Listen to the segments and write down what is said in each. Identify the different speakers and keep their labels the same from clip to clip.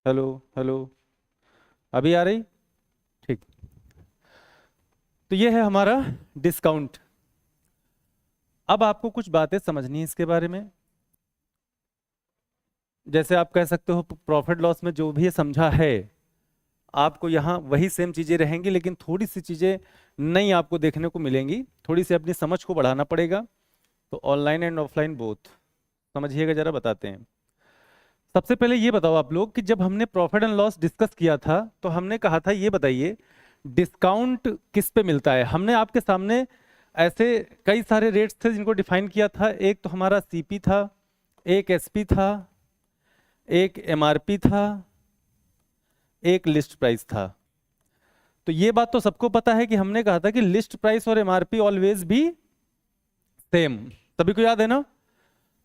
Speaker 1: Hello hello. अभी आ रही? ठीक। तो ये है हमारा डिस्काउंट। अब आपको कुछ बातें समझनी है इसके बारे में। जैसे आप कह सकते हो प्रॉफिट लॉस में जो भी ये समझा है, आपको यहाँ वही सेम चीजें रहेंगी, लेकिन थोड़ी सी चीजें नई आपको देखने को मिलेंगी। थोड़ी सी अपनी समझ को बढ़ाना पड़ेगा। तो ऑनलाइन एंड ऑफलाइन बोथ समझिएगा, जरा बताते हैं। सबसे पहले ये बताओ आप लोग कि जब हमने प्रॉफिट एंड लॉस डिस्कस किया था तो हमने कहा था, ये बताइए डिस्काउंट किस पे मिलता है। हमने आपके सामने ऐसे कई सारे रेट्स थे जिनको डिफाइन किया था। एक तो हमारा सीपी था, एक एसपी था, एक एमआरपी था, एक लिस्ट प्राइस था। तो ये बात तो सबको पता है कि हमने कहा था कि लिस्ट प्राइस और एमआरपी ऑलवेज भी सेम। सभी को याद है ना?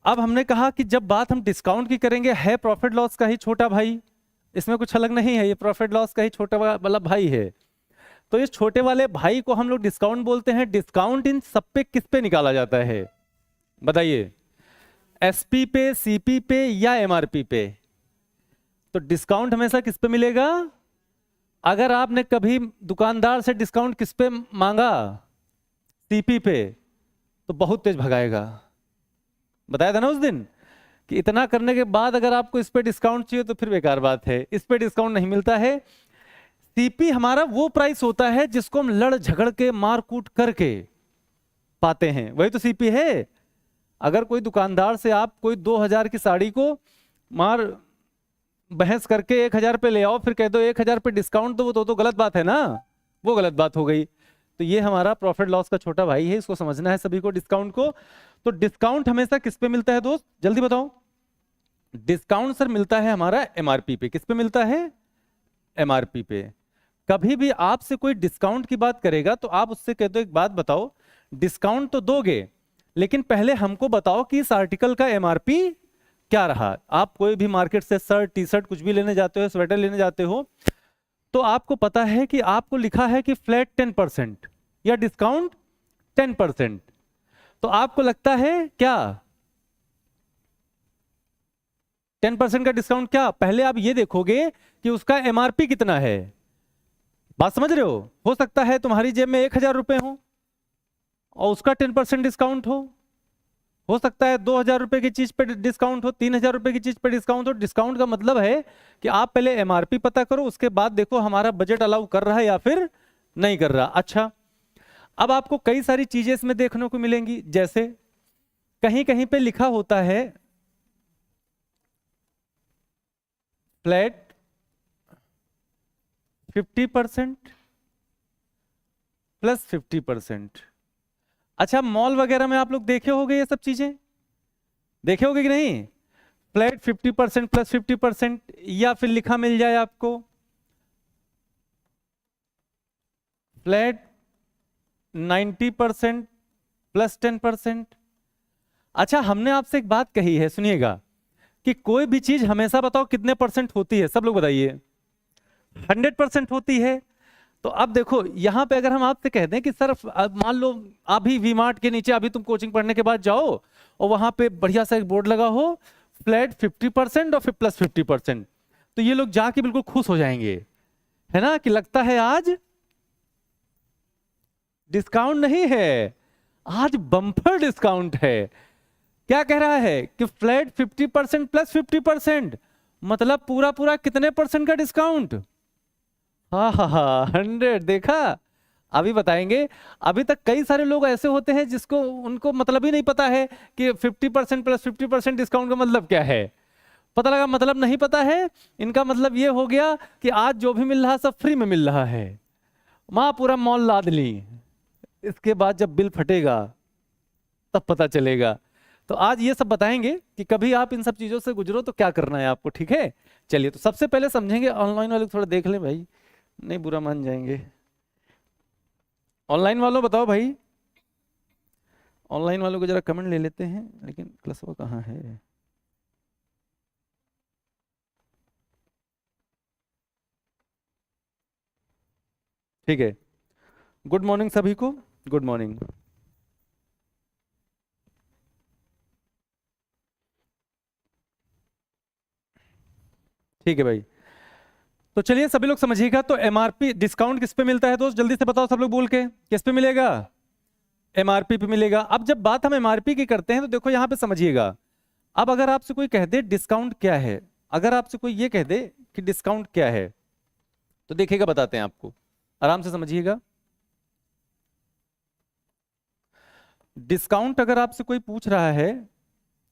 Speaker 1: अब हमने कहा कि जब बात हम डिस्काउंट की करेंगे, है प्रॉफिट लॉस का ही छोटा भाई, इसमें कुछ अलग नहीं है, ये प्रॉफिट लॉस का ही छोटा वाला भाई है। तो इस छोटे वाले भाई को हम लोग डिस्काउंट बोलते हैं। डिस्काउंट इन सब पे किस पे निकाला जाता है बताइए? एसपी पे, सीपी पे या एमआरपी पे? तो डिस्काउंट हमेशा किस पे मिलेगा? अगर आपने कभी दुकानदार से डिस्काउंट किस पे मांगा, सीपी पे, तो बहुत तेज भगाएगा। बताया था ना उस दिन कि इतना करने के बाद अगर आपको इस पे डिस्काउंट चाहिए तो फिर बेकार बात है, इस पे डिस्काउंट नहीं मिलता है। सीपी हमारा वो प्राइस होता है जिसको हम लड़ झगड़ के मार कूट करके पाते हैं, वही तो सीपी है। अगर कोई दुकानदार से आप कोई 2000 की साड़ी को मार बहस करके 1000 पे ले आओ, फिर कह दो 1000 पे डिस्काउंट दो, वो तो गलत बात है ना, वो गलत बात हो गई। तो ये हमारा प्रॉफिट लॉस का छोटा भाई है, इसको समझना है सभी को, डिस्काउंट को। तो डिस्काउंट हमेशा किस पे मिलता है दोस्त, जल्दी बताओ? डिस्काउंट सर मिलता है हमारा एमआरपी पे। किस पे मिलता है? एमआरपी पे। कभी भी आपसे कोई डिस्काउंट की बात करेगा तो आप उससे कह दो, एक बात बताओ, डिस्काउंट तो दोगे लेकिन पहले हमको बताओ कि इस आर्टिकल का एमआरपी क्या रहा। आप कोई भी मार्केट से शर्ट टी शर्ट कुछ भी लेने जाते हो, स्वेटर लेने जाते हो, तो आपको पता है कि आपको लिखा है कि फ्लैट 10% या डिस्काउंट 10%। तो आपको लगता है क्या 10% का डिस्काउंट? क्या पहले आप ये देखोगे कि उसका एमआरपी कितना है। बात समझ रहे हो सकता है तुम्हारी जेब में 1000 रुपए हो और उसका 10% डिस्काउंट हो सकता है 2000 रुपए की चीज पे डिस्काउंट हो, 3000 रुपए की चीज पे डिस्काउंट हो। डिस्काउंट का मतलब है कि आप पहले एमआरपी पता करो, उसके बाद देखो हमारा बजट अलाउ कर रहा है या फिर नहीं कर रहा। अच्छा, अब आपको कई सारी चीजें इसमें देखने को मिलेंगी। जैसे कहीं कहीं पे लिखा होता है फ्लैट 50% प्लस 50%। अच्छा, मॉल वगैरह में आप लोग देखे होंगे ये सब चीजें, देखे होंगे कि नहीं? फ्लैट 50% प्लस 50%, या फिर लिखा मिल जाए आपको फ्लैट 90% प्लस 10%। अच्छा, हमने आपसे एक बात कही है, सुनिएगा, कि कोई भी चीज हमेशा बताओ कितने परसेंट होती है, सब लोग बताइए। 100% होती है। तो अब देखो यहां पे अगर हम आपसे कह दें कि सर अब मान लो अभी वी मार्ट के नीचे अभी तुम कोचिंग पढ़ने के बाद जाओ और वहां पे बढ़िया सा एक बोर्ड लगा हो फ्लैट 50% और फिर प्लस 50%, तो ये लोग जाके बिल्कुल खुश हो जाएंगे, है ना, कि लगता है आज डिस्काउंट नहीं है, आज बम्पर डिस्काउंट है। क्या कह रहा है कि फ्लैट 50% प्लस 50%, मतलब पूरा पूरा कितने परसेंट का डिस्काउंट? हाँ हाँ हाँ, 100। देखा, अभी बताएंगे। अभी तक कई सारे लोग ऐसे होते हैं जिसको उनको मतलब ही नहीं पता है कि 50% प्लस 50% डिस्काउंट का मतलब क्या है। पता लगा मतलब नहीं पता है। इनका मतलब ये हो गया कि आज जो भी मिल रहा सब फ्री में मिल रहा है, वहां पूरा मॉल लाद ली। इसके बाद जब बिल फटेगा तब पता चलेगा। तो आज ये सब बताएंगे कि कभी आप इन सब चीजों से गुजरो तो क्या करना है आपको, ठीक है? चलिए, तो सबसे पहले समझेंगे, ऑनलाइन वाले थोड़ा देख लें भाई, नहीं बुरा मान जाएंगे। ऑनलाइन वालों बताओ भाई, ऑनलाइन वालों को जरा कमेंट ले लेते हैं, लेकिन क्लासवा कहाँ है? ठीक है, गुड मॉर्निंग सभी को, गुड मॉर्निंग। ठीक है भाई, तो चलिए सभी लोग समझिएगा, तो एमआरपी डिस्काउंट किस पे मिलता है दोस्त, जल्दी से बताओ सब लोग बोल के, किस पे मिलेगा? एमआरपी पे मिलेगा। अब जब बात हम एमआरपी की करते हैं तो देखो यहां पे समझिएगा, अब अगर आपसे कोई कह दे डिस्काउंट क्या है, अगर आपसे कोई ये कह दे कि डिस्काउंट क्या है, तो देखिएगा बताते हैं आपको, आराम से समझिएगा। डिस्काउंट अगर आपसे कोई पूछ रहा है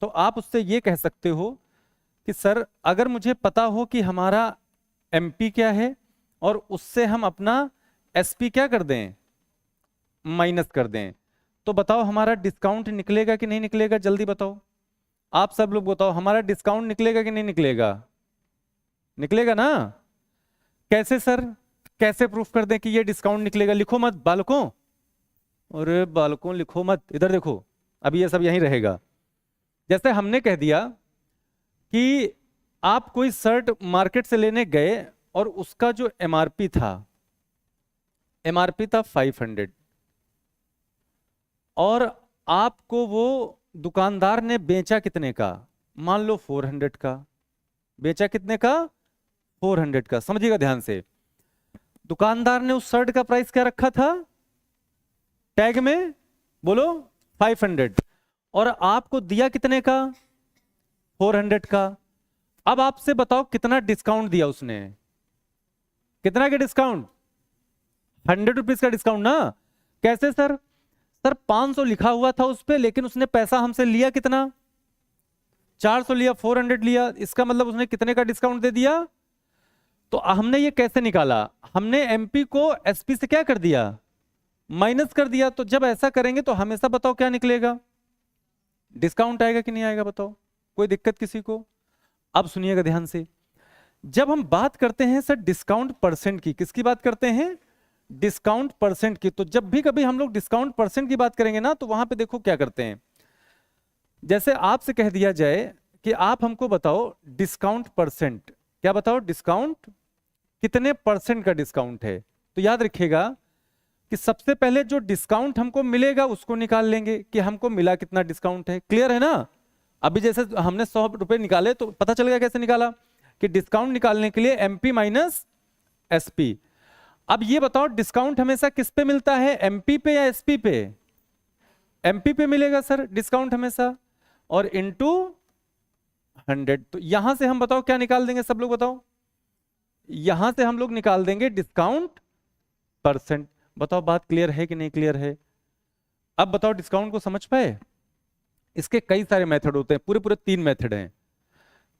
Speaker 1: तो आप उससे ये कह सकते हो कि सर अगर मुझे पता हो कि हमारा एमपी क्या है और उससे हम अपना एसपी क्या कर दें, माइनस कर दें, तो बताओ हमारा डिस्काउंट निकलेगा कि नहीं निकलेगा, जल्दी बताओ। आप सब लोग बताओ हमारा डिस्काउंट निकलेगा कि नहीं निकलेगा? निकलेगा ना? कैसे सर, कैसे प्रूफ कर दें कि ये डिस्काउंट निकलेगा? लिखो मत बालकों, अरे बालकों लिखो मत, इधर देखो, अभी ये सब यहीं रहेगा। जैसे हमने कह दिया कि आप कोई शर्ट मार्केट से लेने गए और उसका जो एमआरपी था, एमआरपी था 500, और आपको वो दुकानदार ने बेचा कितने का, मान लो 400 का, बेचा कितने का, 400 का। समझिएगा ध्यान से, दुकानदार ने उस शर्ट का प्राइस क्या रखा था टैग में, बोलो 500, और आपको दिया कितने का, 400 का। अब आपसे बताओ कितना डिस्काउंट दिया उसने, कितना का डिस्काउंट, 100 रुपीज का डिस्काउंट ना। कैसे सर? सर 500 लिखा हुआ था उस पे, लेकिन उसने पैसा हमसे लिया कितना, 400 लिया, 400 लिया, इसका मतलब उसने कितने का डिस्काउंट दे दिया। तो हमने ये कैसे निकाला, हमने एमपी को एसपी से क्या कर दिया, माइनस कर दिया। तो जब ऐसा करेंगे तो हमेशा बताओ क्या निकलेगा, डिस्काउंट आएगा कि नहीं आएगा, बताओ, कोई दिक्कत किसी को? अब सुनिएगा ध्यान से, जब हम बात करते हैं सर डिस्काउंट परसेंट की, किसकी बात करते हैं, डिस्काउंट परसेंट की, तो जब भी कभी हम लोग डिस्काउंट परसेंट की बात करेंगे ना, तो वहां पे देखो क्या करते हैं, जैसे आपसे कह दिया जाए कि आप हमको बताओ डिस्काउंट परसेंट, क्या बताओ, डिस्काउंट कितने परसेंट का डिस्काउंट है, तो याद रखिएगा कि सबसे पहले जो डिस्काउंट हमको मिलेगा उसको निकाल लेंगे कि हमको मिला कितना डिस्काउंट है। क्लियर है ना? अभी जैसे हमने 100 रुपए निकाले तो पता चल गया कैसे निकाला, कि डिस्काउंट निकालने के लिए एमपी माइनस एसपी। अब ये बताओ डिस्काउंट हमेशा किस पे मिलता है, एमपी पे या एसपी पे? एमपी पे मिलेगा सर डिस्काउंट हमेशा, और इनटू 100। तो यहां से हम बताओ क्या निकाल देंगे, सब लोग बताओ, यहां से हम लोग निकाल देंगे डिस्काउंट परसेंट। बताओ बात क्लियर है कि नहीं क्लियर है? अब बताओ डिस्काउंट को समझ पाए? इसके कई सारे मेथड होते हैं, पूरे पूरे 3 मेथड हैं,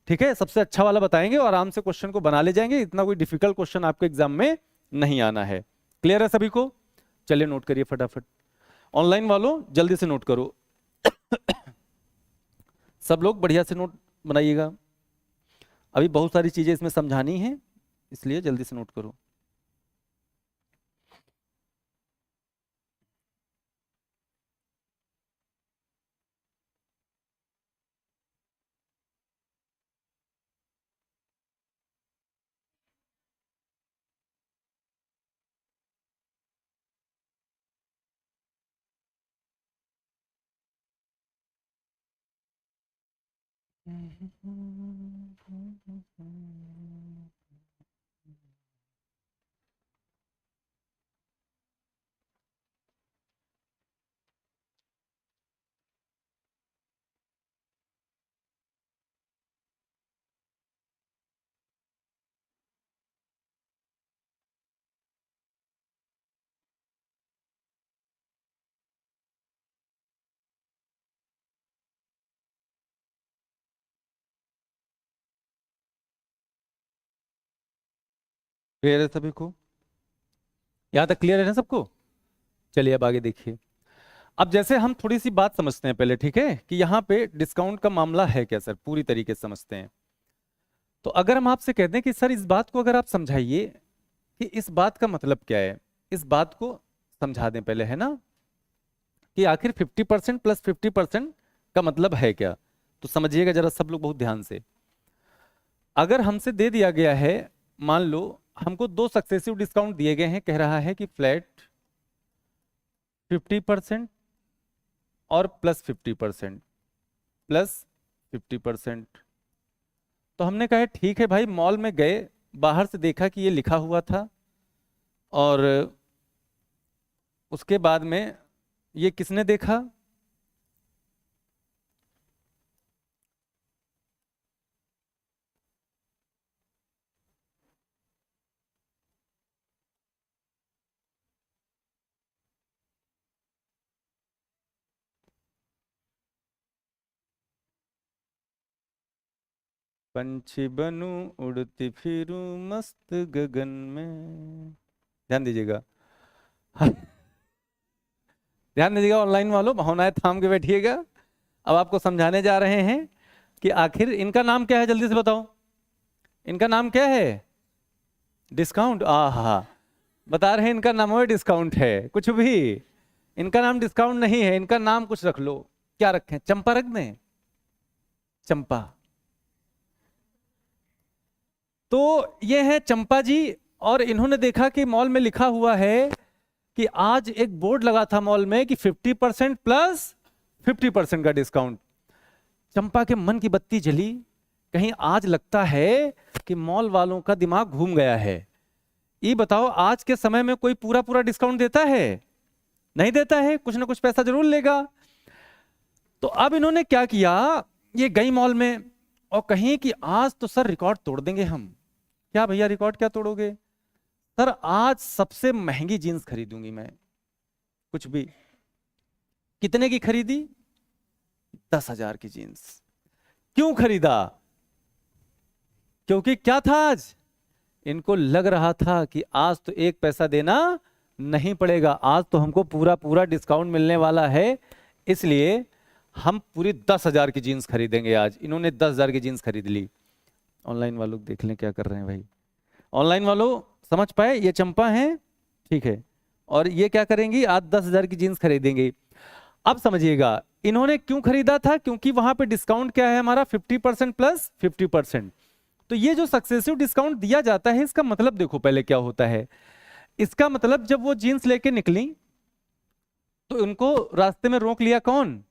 Speaker 1: ठीक है, सबसे अच्छा वाला बताएंगे और आराम से क्वेश्चन को बना ले जाएंगे, इतना कोई डिफिकल्ट क्वेश्चन आपके एग्जाम में नहीं आना है। क्लियर है सभी को? चलिए नोट करिए फटाफट, ऑनलाइन वालों जल्दी से नोट करो सब लोग बढ़िया से नोट बनाइएगा, अभी बहुत सारी चीजें इसमें समझानी है, इसलिए जल्दी से नोट करो। क्लियर है सभी को? यहाँ तक क्लियर है ना सबको? चलिए अब आगे देखिए। अब जैसे हम थोड़ी सी बात समझते हैं पहले, ठीक है, कि यहाँ पे डिस्काउंट का मामला है क्या सर, पूरी तरीके से समझते हैं। तो अगर हम आपसे कहते हैं कि सर इस बात को अगर आप समझाइए कि इस बात का मतलब क्या है, इस बात को समझा दें पहले, है ना, कि आखिर 50% प्लस 50% का मतलब है क्या। तो समझिएगा जरा सब लोग बहुत ध्यान से, अगर हमसे दे दिया गया है, मान लो हमको 2 सक्सेसिव डिस्काउंट दिए गए हैं, कह रहा है कि फ्लैट 50% और प्लस 50%, प्लस 50%। तो हमने कहा ठीक है भाई, मॉल में गए बाहर से देखा कि ये लिखा हुआ था, और उसके बाद में ये किसने देखा? पंछी बनूं उड़ती फिरूं मस्त गगन में। ध्यान दीजिएगा। ध्यान दीजिएगा ऑनलाइन वालों, भावनाएं थाम के बैठिएगा। अब आपको समझाने जा रहे हैं कि आखिर इनका नाम क्या है, जल्दी से बताओ। इनका नाम क्या है? डिस्काउंट। आहा, बता रहे हैं इनका नाम है डिस्काउंट है। कुछ भी इनका नाम डिस्काउंट नहीं है, इनका नाम कुछ रख लो। क्या रखें? चंपा रख दें? चंपा। तो ये है चंपा जी, और इन्होंने देखा कि मॉल में लिखा हुआ है कि आज एक बोर्ड लगा था मॉल में कि 50% प्लस 50% का डिस्काउंट। चंपा के मन की बत्ती जली, कहीं आज लगता है कि मॉल वालों का दिमाग घूम गया है। ये बताओ, आज के समय में कोई पूरा पूरा डिस्काउंट देता है? नहीं देता है, कुछ ना कुछ पैसा जरूर लेगा। तो अब इन्होंने क्या किया, ये गई मॉल में और कहीं कि आज तो सर रिकॉर्ड तोड़ देंगे हम। क्या भैया रिकॉर्ड क्या तोड़ोगे? सर आज सबसे महंगी जीन्स खरीदूंगी मैं। कुछ भी। कितने की खरीदी? 10,000 की जीन्स। क्यों खरीदा? क्योंकि क्या था आज? इनको लग रहा था कि आज तो एक पैसा देना नहीं पड़ेगा, आज तो हमको पूरा पूरा डिस्काउंट मिलने वाला है, इसलिए हम पूरी 10,000 की जीन्स खरीदेंगे आज। इन्होंने 10,000 की जीन्स खरीद ली। ऑनलाइन वालों देख लें क्या कर रहे हैं भाई। ऑनलाइन वालों समझ पाए, ये चंपा हैं, ठीक है, और ये क्या करेंगी, आज 10,000 की जीन्स खरीदेंगे। अब समझिएगा इन्होंने क्यों खरीदा था, क्योंकि वहां पे डिस्काउंट क्या है हमारा, 50% प्लस 50%। तो ये जो सक्सेसिव डिस्काउंट दिया जाता है, इसका मतलब देखो पहले क्या होता है। इसका मतलब जब वो जीन्स लेके निकली तो उनको रास्ते में रोक लिया कौन?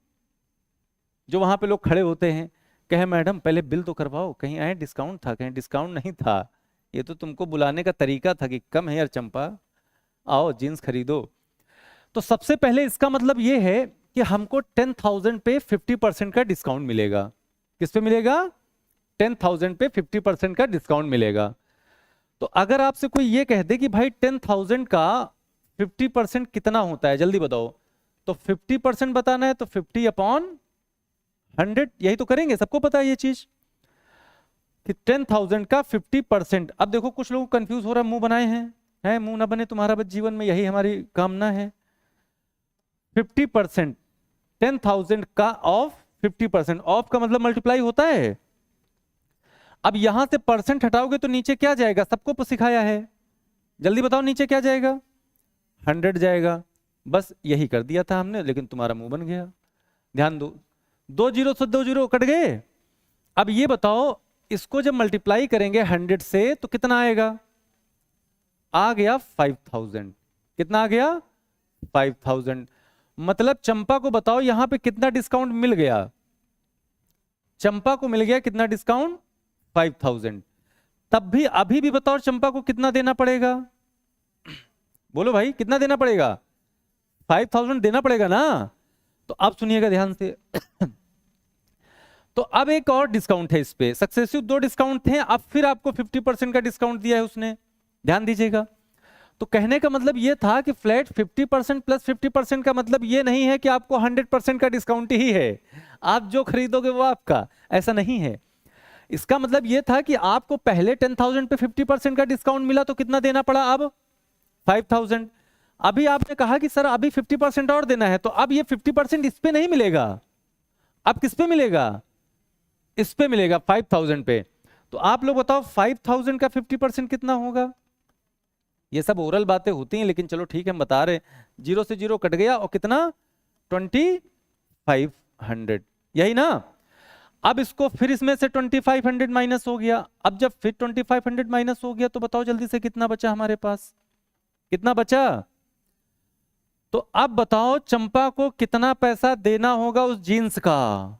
Speaker 1: जो वहां पे लोग खड़े होते हैं, कहे मैडम पहले बिल तो करवाओ, कहीं आए डिस्काउंट था, कहीं डिस्काउंट नहीं था। ये तो तुमको बुलाने का तरीका था कि कम है यार चंपा, आओ जीन्स खरीदो। तो सबसे पहले इसका मतलब ये है कि हमको 10,000 पे 50% का डिस्काउंट मिलेगा। किस पे मिलेगा? 10,000 पे 50% का डिस्काउंट मिलेगा। तो अगर आपसे कोई ये कह दे कि भाई 10,000 का 50% कितना होता है, जल्दी बताओ, तो 50% बताना है तो 50/100, यही तो करेंगे, सबको पता है ये चीज कि 10,000 का 50%। अब देखो कुछ लोग कंफ्यूज हो रहा है, मुंह बनाए हैं, मुंह ना बने तुम्हारा बस जीवन में, यही हमारी कामना है। 50%, 10,000 का ऑफ 50%, ऑफ का मतलब मल्टीप्लाई होता है। अब यहां से परसेंट हटाओगे तो नीचे क्या जाएगा, सबको सिखाया है, जल्दी बताओ नीचे क्या जाएगा? 100 जाएगा। बस यही कर दिया था हमने, लेकिन तुम्हारा मुंह बन गया। ध्यान दो, 2 जीरो से 2 जीरो कट गए। अब ये बताओ, इसको जब मल्टीप्लाई करेंगे 100 से तो कितना आएगा? आ गया 5,000। कितना आ गया? 5,000। मतलब चंपा को बताओ यहां पे कितना डिस्काउंट मिल गया? चंपा को मिल गया कितना डिस्काउंट? 5,000। तब भी अभी भी बताओ चंपा को कितना देना पड़ेगा? बोलो भाई कितना देना पड़ेगा? 5,000 देना पड़ेगा ना। तो अब सुनिएगा ध्यान से। तो अब एक और डिस्काउंट है इस पे, सक्सेसिव 2 डिस्काउंट थे, अब फिर आपको 50% का डिस्काउंट दिया है उसने। ध्यान दीजिएगा। तो कहने का मतलब ये था कि फ्लैट 50% प्लस 50% का मतलब ये नहीं है कि आपको 100% का डिस्काउंट ही है, आप जो खरीदोगे वो आपका, ऐसा नहीं है। इसका मतलब ये था कि आपको पहले 10,000 पे 50% का डिस्काउंट मिला तो कितना देना पड़ा? अब 5,000। अभी आपने कहा कि सर अभी 50% और देना है, तो अब ये 50% इस पे नहीं मिलेगा, अब किस पे मिलेगा? इस पे मिलेगा, 5,000 पे। तो आप लोग बताओ 5,000 का 50% कितना होगा? ये सब ओरल बातें होती हैं, लेकिन चलो ठीक है हम बता रहे। 0 से 0 कट गया और कितना? 2,500, यही ना। अब इसको फिर इसमें से 2,500 माइनस हो गया। अब जब फिर 2,500 माइनस हो गया तो बताओ जल्दी से कितना बचा हमारे पास? कितना बचा? तो अब बताओ चंपा को कितना पैसा देना होगा उस जीन्स का?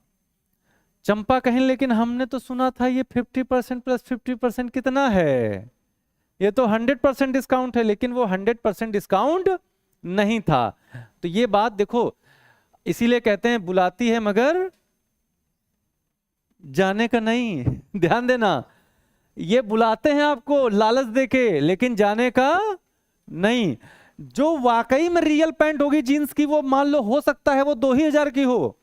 Speaker 1: चंपा कहें लेकिन हमने तो सुना था ये 50% प्लस 50% कितना है, ये तो 100% डिस्काउंट है, लेकिन वो 100% डिस्काउंट नहीं था। तो ये बात देखो, इसीलिए कहते हैं बुलाती है मगर जाने का नहीं। ध्यान देना, ये बुलाते हैं आपको लालच देके, लेकिन जाने का नहीं। जो वाकई में रियल पैंट होगी जीन्स की, वो मान लो हो सकता है वो 2 ही हजार की हो,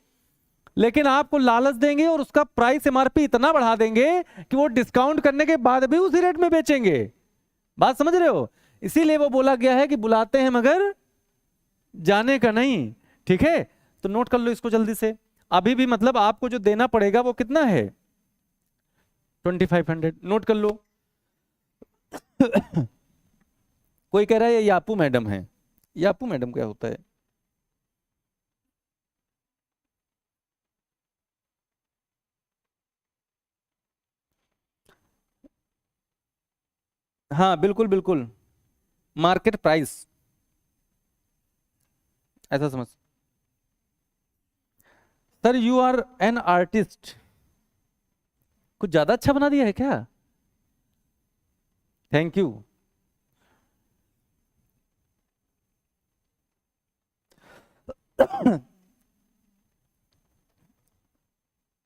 Speaker 1: लेकिन आपको लालच देंगे और उसका प्राइस एमआरपी इतना बढ़ा देंगे कि वो डिस्काउंट करने के बाद भी उसी रेट में बेचेंगे। बात समझ रहे हो? इसीलिए वो बोला गया है कि बुलाते हैं मगर जाने का नहीं। ठीक है, तो नोट कर लो इसको जल्दी से। अभी भी मतलब आपको जो देना पड़ेगा वो कितना है, 2500। नोट कर लो। कोई कह रहा है ये यापू मैडम है। यापू मैडम क्या होता है? हाँ बिल्कुल बिल्कुल, मार्केट प्राइस, ऐसा समझ। Sir you are an artist, कुछ ज्यादा अच्छा बना दिया है क्या? Thank you.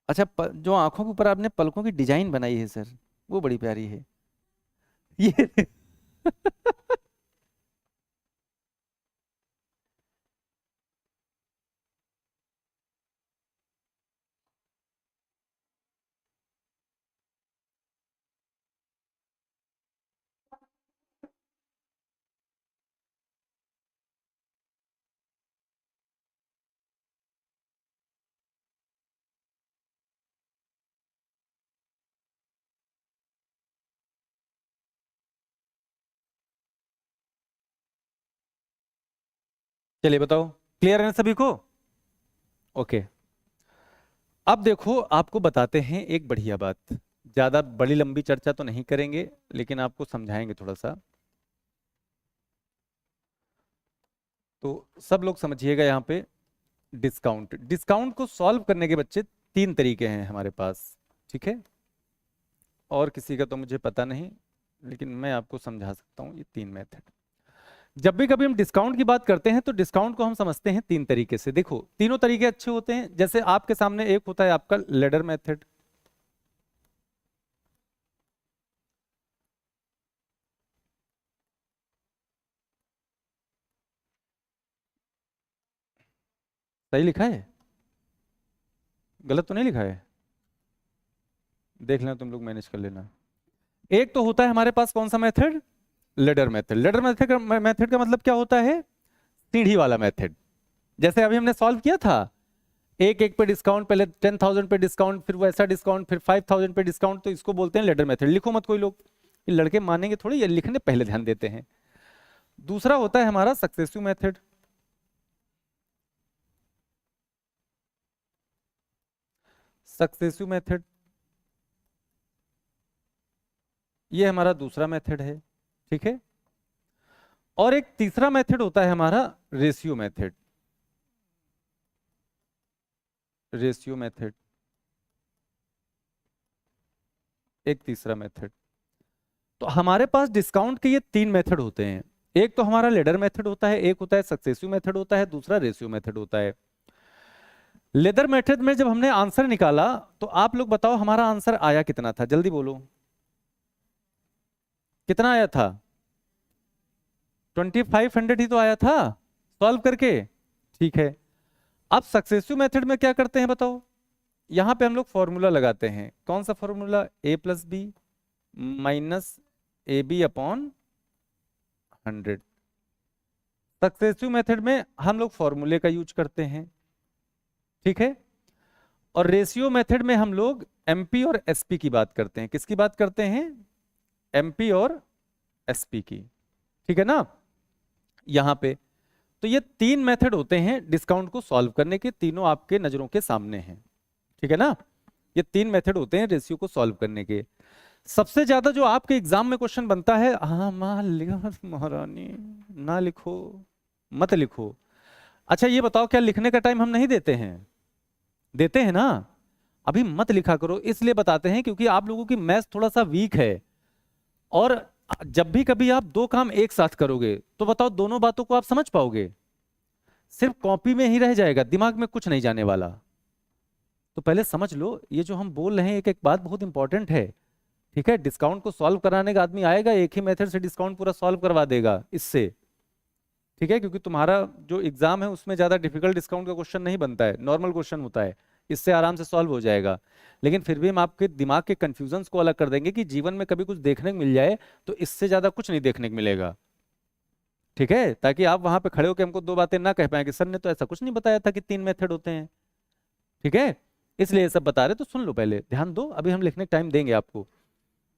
Speaker 1: अच्छा, जो आंखों के ऊपर आपने पलकों की डिजाइन बनाई है सर, वो बड़ी प्यारी है ये। चलिए बताओ, क्लियर है ना सभी को? ओके। अब देखो आपको बताते हैं एक बढ़िया बात, ज्यादा बड़ी लंबी चर्चा तो नहीं करेंगे, लेकिन आपको समझाएंगे थोड़ा सा। तो सब लोग समझिएगा यहाँ पे, डिस्काउंट, डिस्काउंट को सॉल्व करने के बच्चे 3 तरीके हैं हमारे पास। ठीक है, और किसी का तो मुझे पता नहीं, लेकिन मैं आपको समझा सकता हूँ ये 3 मेथड। जब भी कभी हम डिस्काउंट की बात करते हैं तो डिस्काउंट को हम समझते हैं 3 तरीके से। देखो तीनों तरीके अच्छे होते हैं। जैसे आपके सामने एक होता है आपका लेडर मेथड, सही लिखा है? गलत तो नहीं लिखा है? देख लेना तुम लोग, मैनेज कर लेना। एक तो होता है हमारे पास कौन सा method, ladder method. Ladder method का मतलब क्या होता है, सीढ़ी वाला मेथड। जैसे अभी हमने सॉल्व किया था, एक एक पे डिस्काउंट, पहले 10,000 पे डिस्काउंट, फिर वैसा डिस्काउंट, फिर 5,000 पे डिस्काउंट, तो इसको बोलते हैं लेडर मेथड। लिखो मत कोई लोग, ये लड़के मानेंगे थोड़ी, ये लिखने पहले ध्यान देते हैं। दूसरा होता है हमारा सक्सेसिव मेथड। सक्सेसिव मेथड, ये हमारा दूसरा मेथड है। ठीक है, और एक तीसरा मेथड होता है हमारा रेशियो मेथड। रेशियो मेथड एक तीसरा मेथड। तो हमारे पास डिस्काउंट के ये 3 मेथड होते हैं। एक तो हमारा लेडर मेथड होता है, एक होता है सक्सेसिव मेथड होता है, दूसरा रेशियो मेथड होता है। लेदर मेथड में जब हमने आंसर निकाला, तो आप लोग बताओ हमारा आंसर आया कितना था, जल्दी बोलो कितना आया था? 2500 ही तो आया था सॉल्व करके। ठीक है, अब सक्सेसिव मेथड में क्या करते हैं बताओ? यहां पे हम लोग फॉर्मूला लगाते हैं। कौन सा formula? a plus B minus A B upon 100। Successive method में हम लोग फॉर्मूले का यूज करते हैं। ठीक है, और रेशियो मेथड में हम लोग एमपी और एसपी की बात करते हैं। किसकी बात करते हैं? एमपी और एसपी की। ठीक है ना, यहां पे तो ये 3 मेथड होते हैं डिस्काउंट को सॉल्व करने के, तीनों आपके नजरों के सामने हैं। ठीक है ना, ये 3 मेथड होते हैं रेशियो को सॉल्व करने के। सबसे ज्यादा जो आपके एग्जाम में क्वेश्चन बनता है, हाँ महारानी ना लिखो, मत लिखो। अच्छा ये बताओ, क्या लिखने का टाइम हम नहीं देते हैं? देते हैं ना। अभी मत लिखा करो, इसलिए बताते हैं क्योंकि आप लोगों की मैथ्स थोड़ा सा वीक है। और जब भी कभी आप दो काम एक साथ करोगे तो बताओ दोनों बातों को आप समझ पाओगे? सिर्फ कॉपी में ही रह जाएगा, दिमाग में कुछ नहीं जाने वाला। तो पहले समझ लो ये जो हम बोल रहे हैं, एक एक बात बहुत इंपॉर्टेंट है। ठीक है, डिस्काउंट को सॉल्व कराने का आदमी आएगा, एक ही मेथड से डिस्काउंट पूरा सॉल्व करवा देगा इससे। ठीक है, क्योंकि तुम्हारा जो एग्जाम है उसमें ज्यादा डिफिकल्ट डिस्काउंट का क्वेश्चन नहीं बनता है, नॉर्मल क्वेश्चन होता है, इससे आराम से सॉल्व हो जाएगा। लेकिन फिर भी हम आपके दिमाग के कंफ्यूजन्स को अलग कर देंगे कि जीवन में कभी कुछ देखने को मिल जाए तो इससे ज्यादा कुछ नहीं देखने को मिलेगा। ठीक है, ताकि आप वहां पे खड़े होकर हमको दो बातें ना कह पाए कि सर ने तो ऐसा कुछ नहीं बताया था कि 3 मेथड होते हैं। ठीक है, इसलिए ये सब बता रहे, तो सुन लो, पहले ध्यान दो, अभी हम लिखने का टाइम देंगे आपको।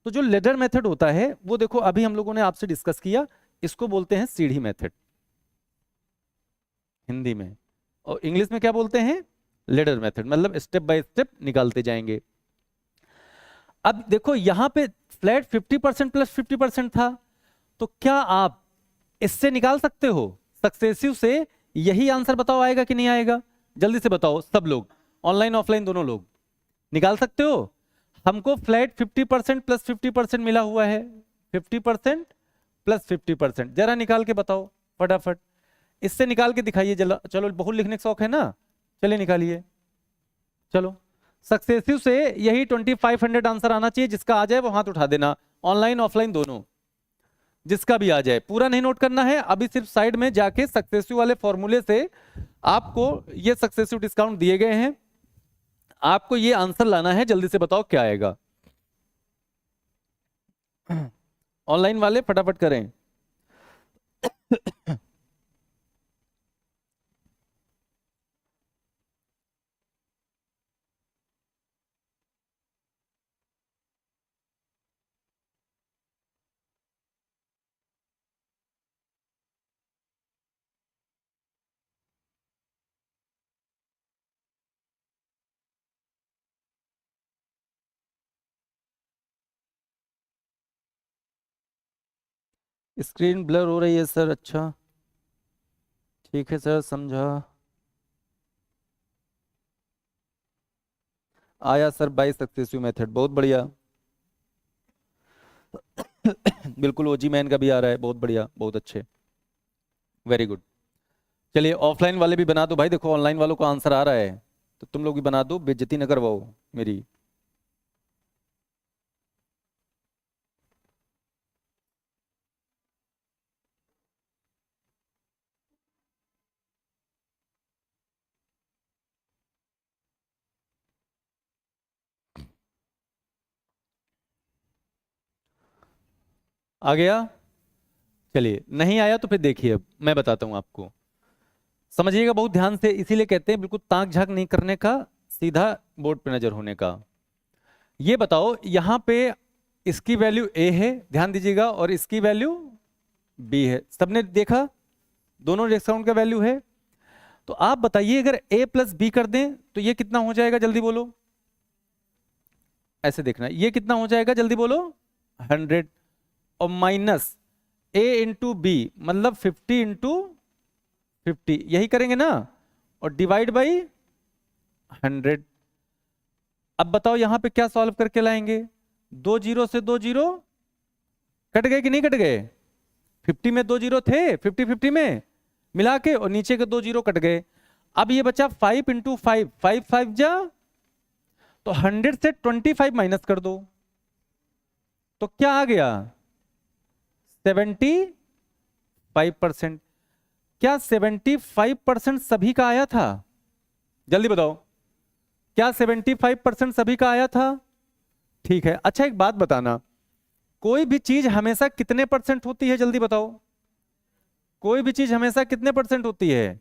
Speaker 1: तो जो लेडर मेथड होता है वो देखो अभी हम लोगों ने आपसे डिस्कस किया, इसको बोलते हैं सीढ़ी मेथड हिंदी में, और इंग्लिश में क्या बोलते हैं? लेडर मेथड, मतलब स्टेप बाय स्टेप निकालते जाएंगे। अब देखो यहां पे फ्लैट 50% प्लस 50% था, तो क्या आप इससे निकाल सकते हो सक्सेसिव से? यही आंसर बताओ आएगा कि नहीं आएगा, जल्दी से बताओ सब लोग, ऑनलाइन ऑफलाइन दोनों लोग निकाल सकते हो? हमको फ्लैट 50% प्लस 50% मिला हुआ है, 50% प्लस 50%, जरा निकाल के बताओ फटाफट, इससे निकाल के दिखाइए जरा। चलो बहुत लिखने का शौक है ना, चलिए निकालिए। चलो सक्सेसिव से यही 2500 आंसर आना चाहिए, जिसका आ जाए वो हाथ उठा देना, ऑनलाइन ऑफलाइन दोनों, जिसका भी आ जाए। पूरा नहीं नोट करना है, अभी सिर्फ साइड में जाके सक्सेसिव वाले फॉर्मूले से आपको ये सक्सेसिव डिस्काउंट दिए गए हैं, आपको ये आंसर लाना है, जल्दी से बताओ क्या आएगा। ऑनलाइन वाले फटाफट करें। स्क्रीन ब्लर हो रही है सर, अच्छा ठीक है सर, समझा। आया सर, 22 सक्सेसिव मेथड, बहुत बढ़िया। बिल्कुल ओजी मैन का भी आ रहा है, बहुत बढ़िया, बहुत अच्छे, वेरी गुड। चलिए ऑफलाइन वाले भी बना दो भाई, देखो ऑनलाइन वालों का आंसर आ रहा है, तो तुम लोग भी बना दो, बेइज्जती न करवाओ मेरी। आ गया? चलिए नहीं आया तो फिर देखिए, अब मैं बताता हूं आपको, समझिएगा बहुत ध्यान से, इसीलिए कहते हैं बिल्कुल ताक झांक नहीं करने का, सीधा बोर्ड पे नजर होने का। ये बताओ यहां पे इसकी वैल्यू ए है, ध्यान दीजिएगा, और इसकी वैल्यू बी है, सबने देखा दोनों डिस्काउंट का वैल्यू है। तो आप बताइए अगर ए प्लस बी कर दें तो ये कितना हो जाएगा, जल्दी बोलो, ऐसे देखना, ये कितना हो जाएगा जल्दी बोलो, 100, और माइनस ए इंटू बी मतलब 50 इंटू 50, यही करेंगे ना, और डिवाइड बाई 100। अब बताओ यहां पे क्या सॉल्व करके लाएंगे, दो जीरो से दो जीरो कट गए कि नहीं कट गए? 50 में दो जीरो थे, 50-50 में मिला के, और नीचे के दो जीरो कट गए। अब ये बचा 5 इंटू 5, 5 5 जा, तो 100 से 25 माइनस कर दो, तो क्या आ गया, 75%। क्या 75% सभी का आया था, जल्दी बताओ, क्या 75% सभी का आया था? ठीक है, अच्छा एक बात बताना, कोई भी चीज हमेशा कितने परसेंट होती है, जल्दी बताओ, कोई भी चीज हमेशा कितने परसेंट होती है?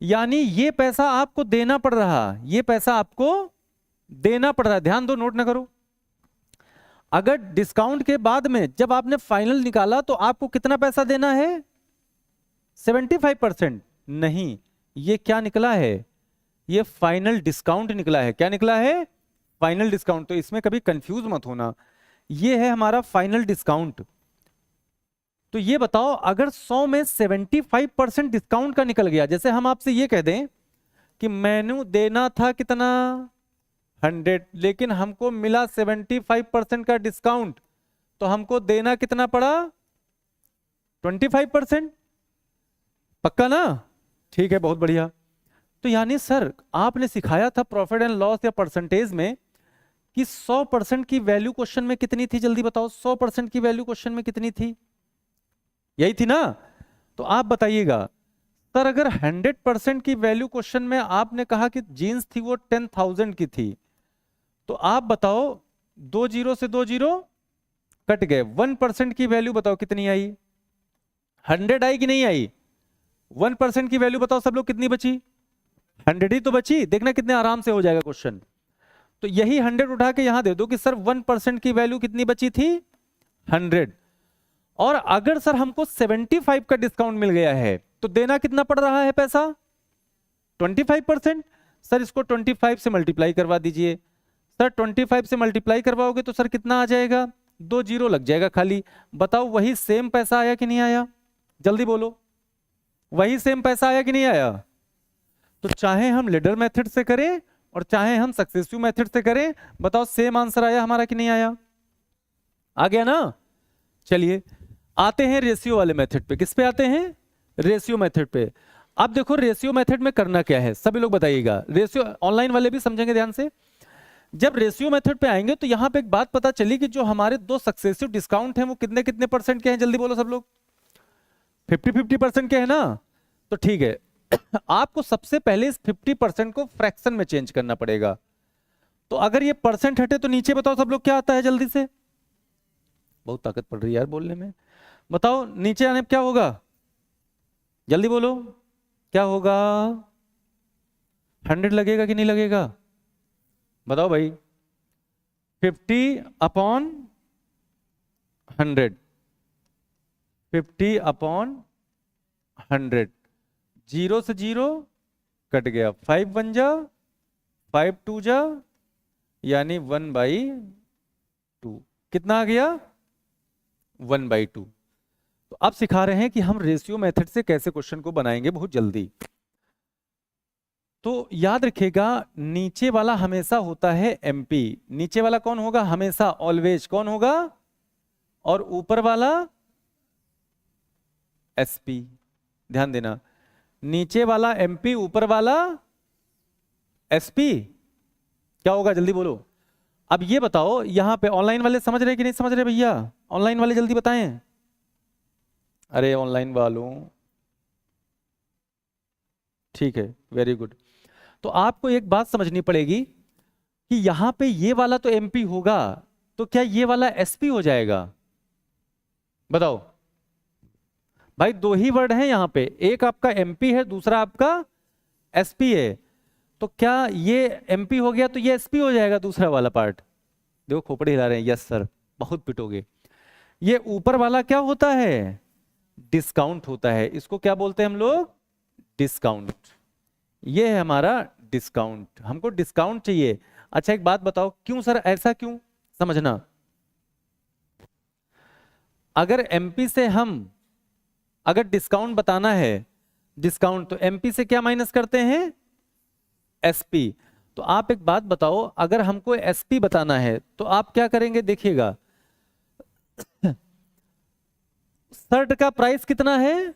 Speaker 1: यानी ये पैसा आपको देना पड़ रहा, ये पैसा आपको देना पड़ रहा, ध्यान दो, नोट ना करो। अगर डिस्काउंट के बाद में जब आपने फाइनल निकाला तो आपको कितना पैसा देना है, 75%? नहीं, ये क्या निकला है, ये फाइनल डिस्काउंट निकला है। क्या निकला है? Final discount. तो इसमें कभी कंफ्यूज मत होना, ये है हमारा फाइनल डिस्काउंट। तो ये बताओ अगर 100 में 75% डिस्काउंट का निकल गया, जैसे हम आपसे ये कह दें कि मेनू देना था कितना, 100, लेकिन हमको मिला 75% का डिस्काउंट, तो हमको देना कितना पड़ा? 25%। पक्का ना? ठीक है, बहुत बढ़िया। तो यानी सर आपने सिखाया था प्रॉफिट एंड लॉस या परसेंटेज में कि 100% की वैल्यू क्वेश्चन में कितनी थी, जल्दी बताओ 100% की वैल्यू क्वेश्चन में कितनी थी? यही थी ना? तो आप बताइएगा सर, अगर 100% की वैल्यू क्वेश्चन में आपने कहा कि जीन्स थी वो 10,000 की थी, तो आप बताओ 2 जीरो से 2 जीरो कट गए, 1% की वैल्यू बताओ कितनी आई? 100 आई कि नहीं आई? 1% की वैल्यू बताओ सब लोग कितनी बची? 100 ही तो बची। देखना कितने आराम से हो जाएगा क्वेश्चन। तो यही 100 उठा के यहां दे दो कि सर 1% की वैल्यू कितनी बची थी? 100। और अगर सर हमको 75 का डिस्काउंट मिल गया है तो देना कितना पड़ रहा है पैसा? 25%। सर इसको 25 से मल्टीप्लाई करवा दीजिए। सर 25 से मल्टीप्लाई करवाओगे तो सर कितना आ जाएगा? 2 जीरो लग जाएगा खाली। बताओ वही सेम पैसा आया कि नहीं आया? जल्दी बोलो, वही सेम पैसा आया कि नहीं आया? तो चाहे हम लेडर मेथड से करें और चाहे हम सक्सेसिव मेथड से करें, बताओ सेम आंसर आया हमारा कि नहीं आया? आ गया ना? चलिए आते हैं रेशियो वाले मेथड पे। किस पे आते हैं? रेशियो मेथड पे। अब देखो रेशियो मेथड में करना क्या है, सभी लोग बताइएगा। रेशियो ऑनलाइन वाले भी समझेंगे ध्यान से। जब रेशियो मेथड पे आएंगे तो यहां पे एक बात पता चली कि जो हमारे दो सक्सेसिव डिस्काउंट हैं वो कितने कितने परसेंट के हैं? जल्दी बोलो सब लोग। 50-50% के हैं ना? तो ठीक है आपको सबसे पहले इस 50% को फ्रैक्शन में चेंज करना पड़ेगा। तो अगर ये परसेंट हटे तो नीचे बताओ सब लोग क्या आता है? जल्दी से, बहुत ताकत पड़ रही है यार बोलने में। बताओ नीचे आने पे क्या होगा? जल्दी बोलो, क्या होगा? 100 लगेगा कि नहीं लगेगा? बताओ भाई। 50/100, 50/100। जीरो से जीरो कट गया, 5 बन जा, 5 2 जा, यानी 1/2। कितना आ गया? 1/2। तो अब सिखा रहे हैं कि हम रेशियो मेथड से कैसे क्वेश्चन को बनाएंगे बहुत जल्दी। तो याद रखिएगा नीचे वाला हमेशा होता है एमपी। नीचे वाला कौन होगा? हमेशा ऑलवेज कौन होगा? और ऊपर वाला एसपी। ध्यान देना, नीचे वाला एमपी, ऊपर वाला एसपी। क्या होगा जल्दी बोलो। अब ये बताओ यहां पे ऑनलाइन वाले समझ रहे कि नहीं समझ रहे भैया? ऑनलाइन वाले जल्दी बताएं। अरे ऑनलाइन वालों, ठीक है, वेरी गुड। तो आपको एक बात समझनी पड़ेगी कि यहां पे ये वाला तो एमपी होगा, तो क्या ये वाला एसपी हो जाएगा? बताओ भाई, दो ही वर्ड हैं यहां पे, एक आपका एमपी है, दूसरा आपका एसपी है। तो क्या ये एमपी हो गया तो ये एसपी हो जाएगा दूसरा वाला पार्ट? देखो खोपड़ी हिला रहे हैं, यस सर, बहुत पिटोगे। ये ऊपर वाला क्या होता है? डिस्काउंट होता है। इसको क्या बोलते हैं हम लोग? डिस्काउंट। ये है हमारा डिस्काउंट, हमको डिस्काउंट चाहिए। अच्छा एक बात बताओ, क्यों सर, ऐसा क्यों? समझना, अगर एमपी से हम अगर डिस्काउंट बताना है, डिस्काउंट, तो एमपी से क्या माइनस करते हैं? एसपी। तो आप एक बात बताओ, अगर हमको एसपी बताना है तो आप क्या करेंगे? देखिएगा शर्ट का प्राइस कितना है?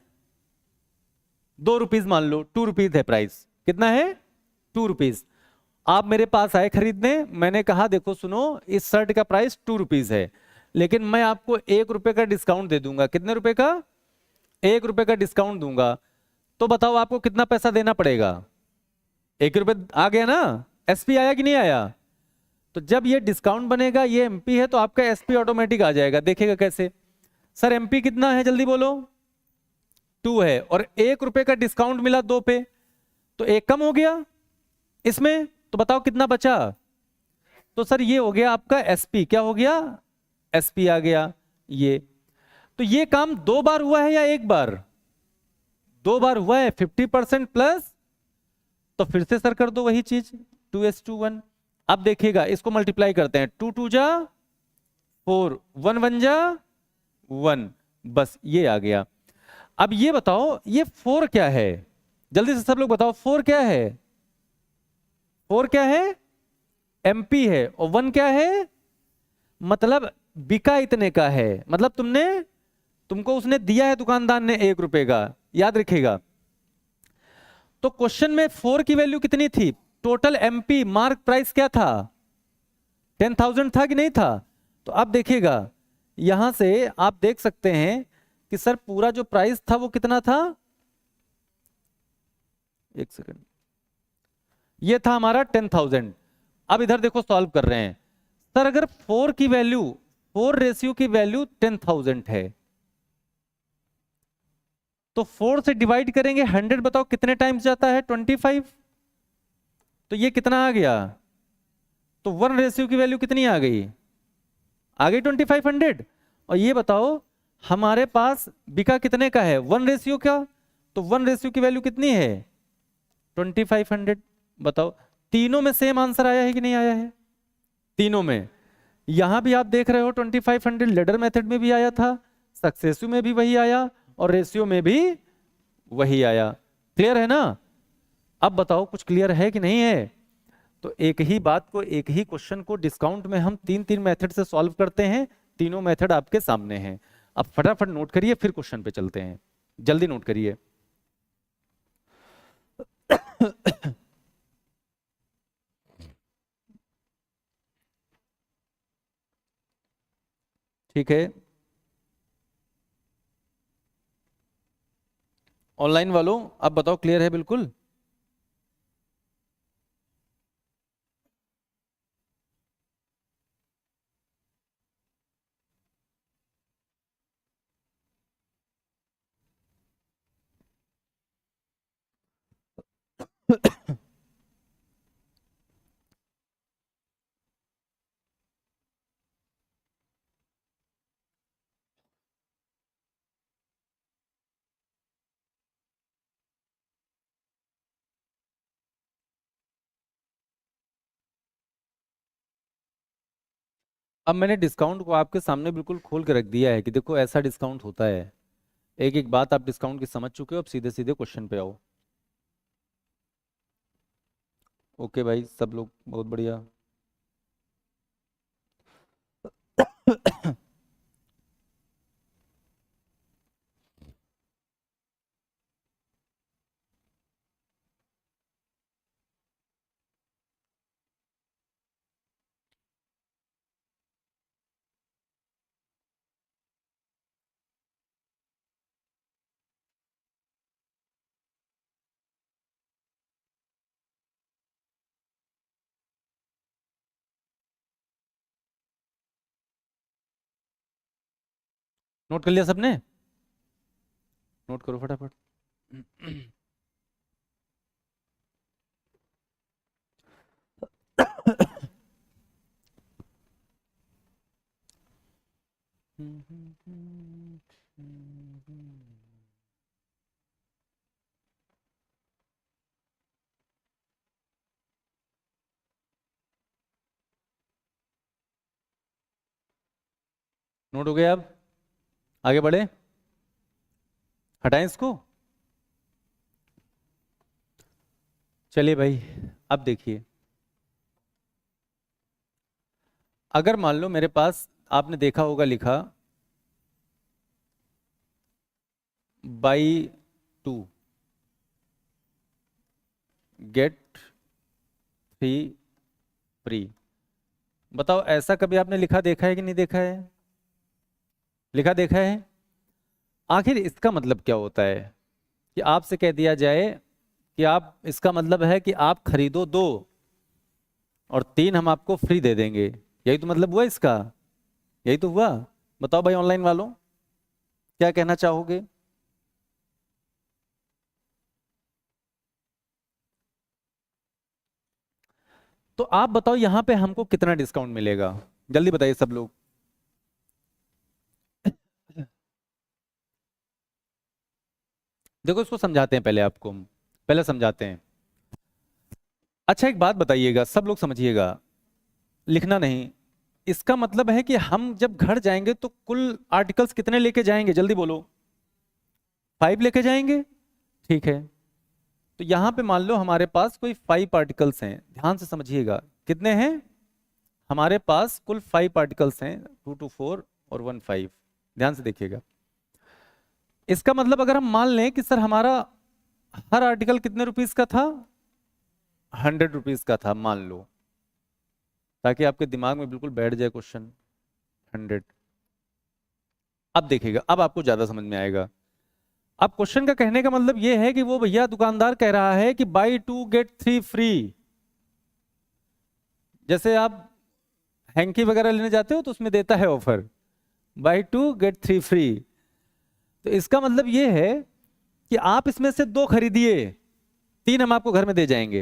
Speaker 1: 2 रुपीज मान लो, 2 रुपीज है प्राइस। कितना है? 2 रुपीज। आप मेरे पास आए खरीदने, मैंने कहा देखो सुनो, इस शर्ट का प्राइस 2 रुपीज है, लेकिन मैं आपको 1 रुपए का डिस्काउंट दे दूंगा। कितने रुपए का? 1 रुपए का डिस्काउंट दूंगा। तो बताओ आपको कितना पैसा देना पड़ेगा? 1 रुपए। आ गया ना? एसपी आया कि नहीं आया? तो जब ये डिस्काउंट बनेगा, ये एमपी है, तो आपका एसपी ऑटोमेटिक आ जाएगा। देखिएगा कैसे। सर एमपी कितना है जल्दी बोलो? 2 है, और 1 रुपए का डिस्काउंट मिला 2 पे, तो 1 कम हो गया इसमें। तो बताओ कितना बचा? तो सर ये हो गया आपका एसपी। क्या हो गया? एसपी आ गया ये। तो ये काम 2 बार हुआ है या 1 बार? 2 बार हुआ है। 50% प्लस, तो फिर से सर कर दो वही चीज, 2:1। अब देखिएगा इसको मल्टीप्लाई करते हैं, 2 2 जा 4, 1 1 जा 1, बस ये आ गया। अब ये बताओ ये 4 क्या है? जल्दी से सब लोग बताओ 4 क्या है? 4 क्या है? MP है और 1 क्या है, मतलब बिका इतने का है, मतलब तुमको उसने दिया है दुकानदार ने 1 रुपए का, याद रखिएगा। तो क्वेश्चन में 4 की वैल्यू कितनी थी, टोटल MP मार्क प्राइस क्या था, 10,000 था कि नहीं था। तो अब देखिएगा यहां से आप देख सकते हैं कि सर पूरा जो प्राइस था वो कितना था, एक सेकंड, ये था हमारा 10,000। अब इधर देखो सॉल्व कर रहे हैं, सर अगर 4 की वैल्यू, 4 रेशियो की वैल्यू 10,000 है, तो 4 से डिवाइड करेंगे 100, बताओ कितने टाइम्स जाता है, 25। तो ये कितना आ गया, तो 1 रेशियो की वैल्यू कितनी आ गई 2500। और ये बताओ हमारे पास बिका कितने का है, 1 रेशियो का, तो 1 रेशियो की वैल्यू कितनी है 2500। बताओ तीनों में सेम आंसर आया है कि नहीं आया है, तीनों में। यहां भी आप देख रहे हो 2500 लेडर मेथड में भी आया था, सक्सेसिव में भी वही आया और रेशियो में भी वही आया। क्लियर है ना। अब बताओ कुछ क्लियर है कि नहीं है। तो एक ही बात को, एक ही क्वेश्चन को डिस्काउंट में हम 3 मेथड से सॉल्व करते हैं, तीनों मेथड आपके सामने हैं। अब फटाफट नोट करिए फिर क्वेश्चन पे चलते हैं, जल्दी नोट करिए। ठीक है, ऑनलाइन वालों अब बताओ क्लियर है बिल्कुल। अब मैंने डिस्काउंट को आपके सामने बिल्कुल खोल के रख दिया है कि देखो ऐसा डिस्काउंट होता है। एक एक बात आप डिस्काउंट की समझ चुके हो, अब सीधे सीधे क्वेश्चन पे आओ। ओके भाई, सब लोग बहुत बढ़िया। नोट कर लिया सबने, नोट करो फटाफट। नोट हो गया, अब आगे बढ़े, हटाएं इसको। चलिए भाई, अब देखिए, अगर मान लो मेरे पास, आपने देखा होगा लिखा बाई 2 गेट 3 फ्री। बताओ ऐसा कभी आपने लिखा देखा है कि नहीं देखा है, लिखा देखा है। आखिर इसका मतलब क्या होता है कि आपसे कह दिया जाए कि आप, इसका मतलब है कि आप खरीदो 2 और 3 हम आपको फ्री दे देंगे, यही तो मतलब हुआ इसका, यही तो हुआ। बताओ भाई ऑनलाइन वालों क्या कहना चाहोगे। तो आप बताओ यहां पे हमको कितना डिस्काउंट मिलेगा, जल्दी बताइए सब लोग। देखो इसको समझाते हैं पहले, आपको हम पहले समझाते हैं। अच्छा एक बात बताइएगा, सब लोग समझिएगा, लिखना नहीं। इसका मतलब है कि हम जब घर जाएंगे तो कुल आर्टिकल्स कितने लेके जाएंगे, जल्दी बोलो। 5 लेके जाएंगे, ठीक है। तो यहां पे मान लो हमारे पास कोई 5 आर्टिकल्स हैं, ध्यान से समझिएगा, कितने हैं हमारे पास कुल 5 आर्टिकल्स हैं, 2 to 4 और 1 5। ध्यान से देखिएगा। इसका मतलब अगर हम मान लें कि सर हमारा हर आर्टिकल कितने रुपीस का था, 100 रुपीस का था, मान लो, ताकि आपके दिमाग में बिल्कुल बैठ जाए क्वेश्चन 100। अब देखिएगा, अब आपको ज्यादा समझ में आएगा। अब क्वेश्चन का कहने का मतलब यह है कि वो भैया दुकानदार कह रहा है कि बाई 2 गेट 3 फ्री। जैसे आप हैंकी वगैरह लेने जाते हो तो उसमें देता है ऑफर, बाई 2 गेट 3 फ्री। तो इसका मतलब यह है कि आप इसमें से 2 खरीदिए, 3 हम आपको घर में दे जाएंगे।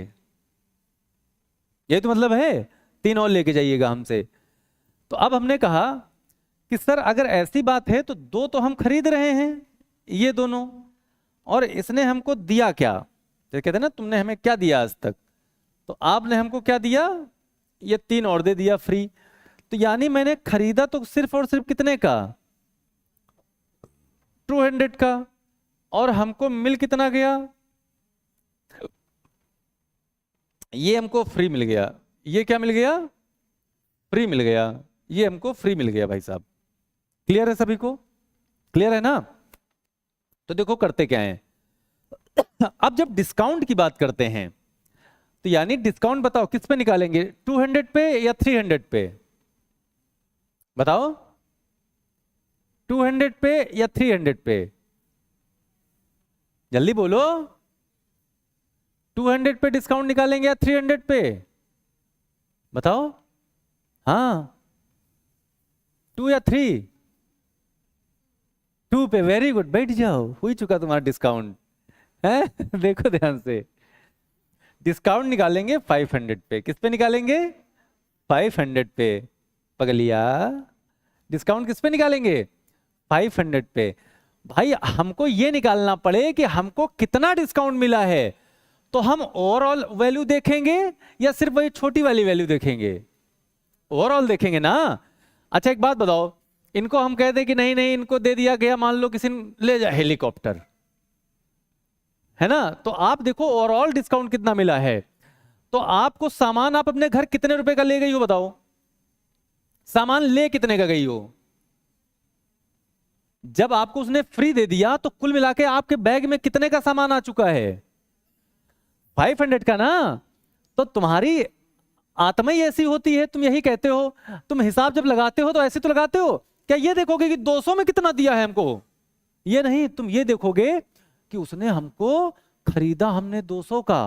Speaker 1: यही तो मतलब है, 3 और लेके जाइएगा हमसे। तो अब हमने कहा कि सर अगर ऐसी बात है तो 2 तो हम खरीद रहे हैं, ये दोनों, और इसने हमको दिया क्या? जैसे कहते हैं ना, तुमने हमें क्या दिया आज तक, तो आपने हमको क्या दिया, ये 3 और दे दिया फ्री। तो यानी मैंने खरीदा तो सिर्फ और सिर्फ कितने का, 200 का, और हमको मिल कितना गया, ये हमको फ्री मिल गया। ये क्या मिल गया, फ्री मिल गया। ये हमको फ्री मिल गया भाई साहब। क्लियर है सभी को? क्लियर है ना? तो देखो करते क्या है, अब जब डिस्काउंट की बात करते हैं तो यानी डिस्काउंट बताओ किस पे निकालेंगे, 200 पे या 300 पे? बताओ, 200 पे या 300 पे? जल्दी बोलो, 200 पे डिस्काउंट निकालेंगे या 300 पे? बताओ। हाँ, 2 या 3? 2 पे। वेरी गुड, बैठ जाओ, हो ही चुका तुम्हारा डिस्काउंट है। देखो ध्यान से, डिस्काउंट निकालेंगे 500 पे। किस पे निकालेंगे, 500 पे। पगलिया, डिस्काउंट किस पे निकालेंगे, 500 पे। भाई हमको ये निकालना पड़े कि हमको कितना डिस्काउंट मिला है, तो हम ओवरऑल वैल्यू देखेंगे या सिर्फ वही छोटी वाली वैल्यू देखेंगे? ओवरऑल देखेंगे ना। अच्छा एक बात बताओ, इनको हम कह दें कि नहीं नहीं इनको दे दिया गया, मान लो किसी ने ले जा हेलीकॉप्टर, है ना, तो आप देखो ओवरऑल डिस्काउंट कितना मिला है। तो आपको सामान, आप अपने घर कितने रुपए का ले गई हो बताओ, सामान ले कितने का गई हो? जब आपको उसने फ्री दे दिया तो कुल मिला के आपके बैग में कितने का सामान आ चुका है, 500 का ना। तो तुम्हारी आत्मा ही ऐसी होती है, तुम यही कहते हो, तुम हिसाब जब लगाते हो तो ऐसे तो लगाते हो, क्या ये देखोगे कि 200 में कितना दिया है हमको? ये नहीं, तुम ये देखोगे कि उसने हमको खरीदा हमने 200 का,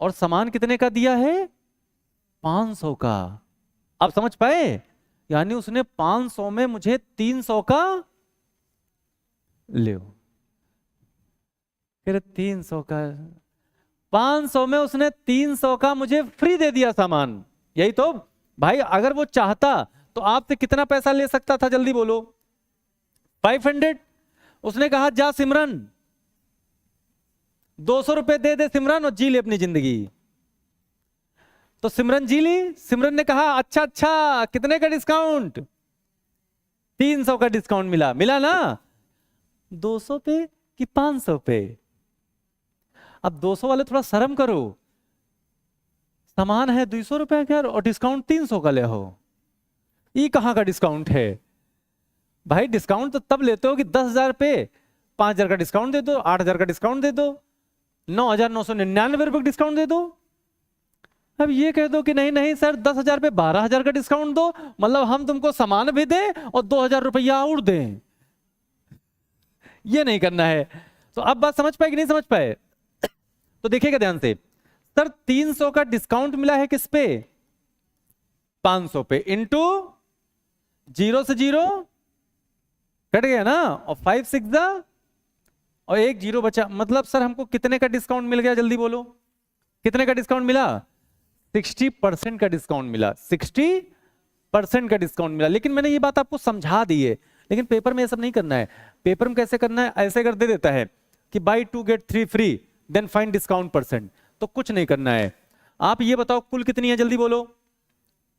Speaker 1: और सामान कितने का दिया है, 500 का। आप समझ पाए? यानी उसने 500 में मुझे 300 का ले, फिर 300 का, 500 में उसने 300 का मुझे फ्री दे दिया सामान। यही तो भाई, अगर वो चाहता तो आपसे कितना पैसा ले सकता था, जल्दी बोलो? 500। उसने कहा जा सिमरन 200 रुपए दे दे सिमरन और जी ले अपनी जिंदगी। तो सिमरन जी ली। सिमरन ने कहा अच्छा अच्छा कितने का डिस्काउंट, 300 का डिस्काउंट मिला, मिला ना, 200 पे कि 500 पे? अब 200 वाले थोड़ा शर्म करो, सामान है 200 रुपए का और डिस्काउंट 300 का ले हो, ये कहां का डिस्काउंट है भाई? डिस्काउंट तो तब लेते हो कि 10,000 पे 5,000 का डिस्काउंट दे दो, 8,000 का डिस्काउंट दे दो, 9,999 रुपए का डिस्काउंट दे दो। अब ये कह दो कि नहीं नहीं सर 10,000 पे 12,000 का डिस्काउंट दो, मतलब हम तुमको सामान भी दें और 2,000 रुपया और दें, ये नहीं करना है। तो अब बात समझ पाए कि नहीं समझ पाए? तो देखिएगा ध्यान से, सर 300 का डिस्काउंट मिला है किस पे, 500 पे, इंटू 0 से 0 कट गया ना, और 5 6 दा और 1 0 बचा, मतलब सर हमको कितने का डिस्काउंट मिल गया, जल्दी बोलो? कितने का डिस्काउंट मिला, 60% का डिस्काउंट मिला, 60% का डिस्काउंट मिला। लेकिन मैंने ये बात आपको समझा दी है, लेकिन पेपर में ये सब नहीं करना है। पेपर में कैसे करना है, ऐसे कर दे देता है कि buy 2 get 3 free then find discount percent. तो कुछ नहीं करना है, आप ये बताओ कुल कितनी है, जल्दी बोलो?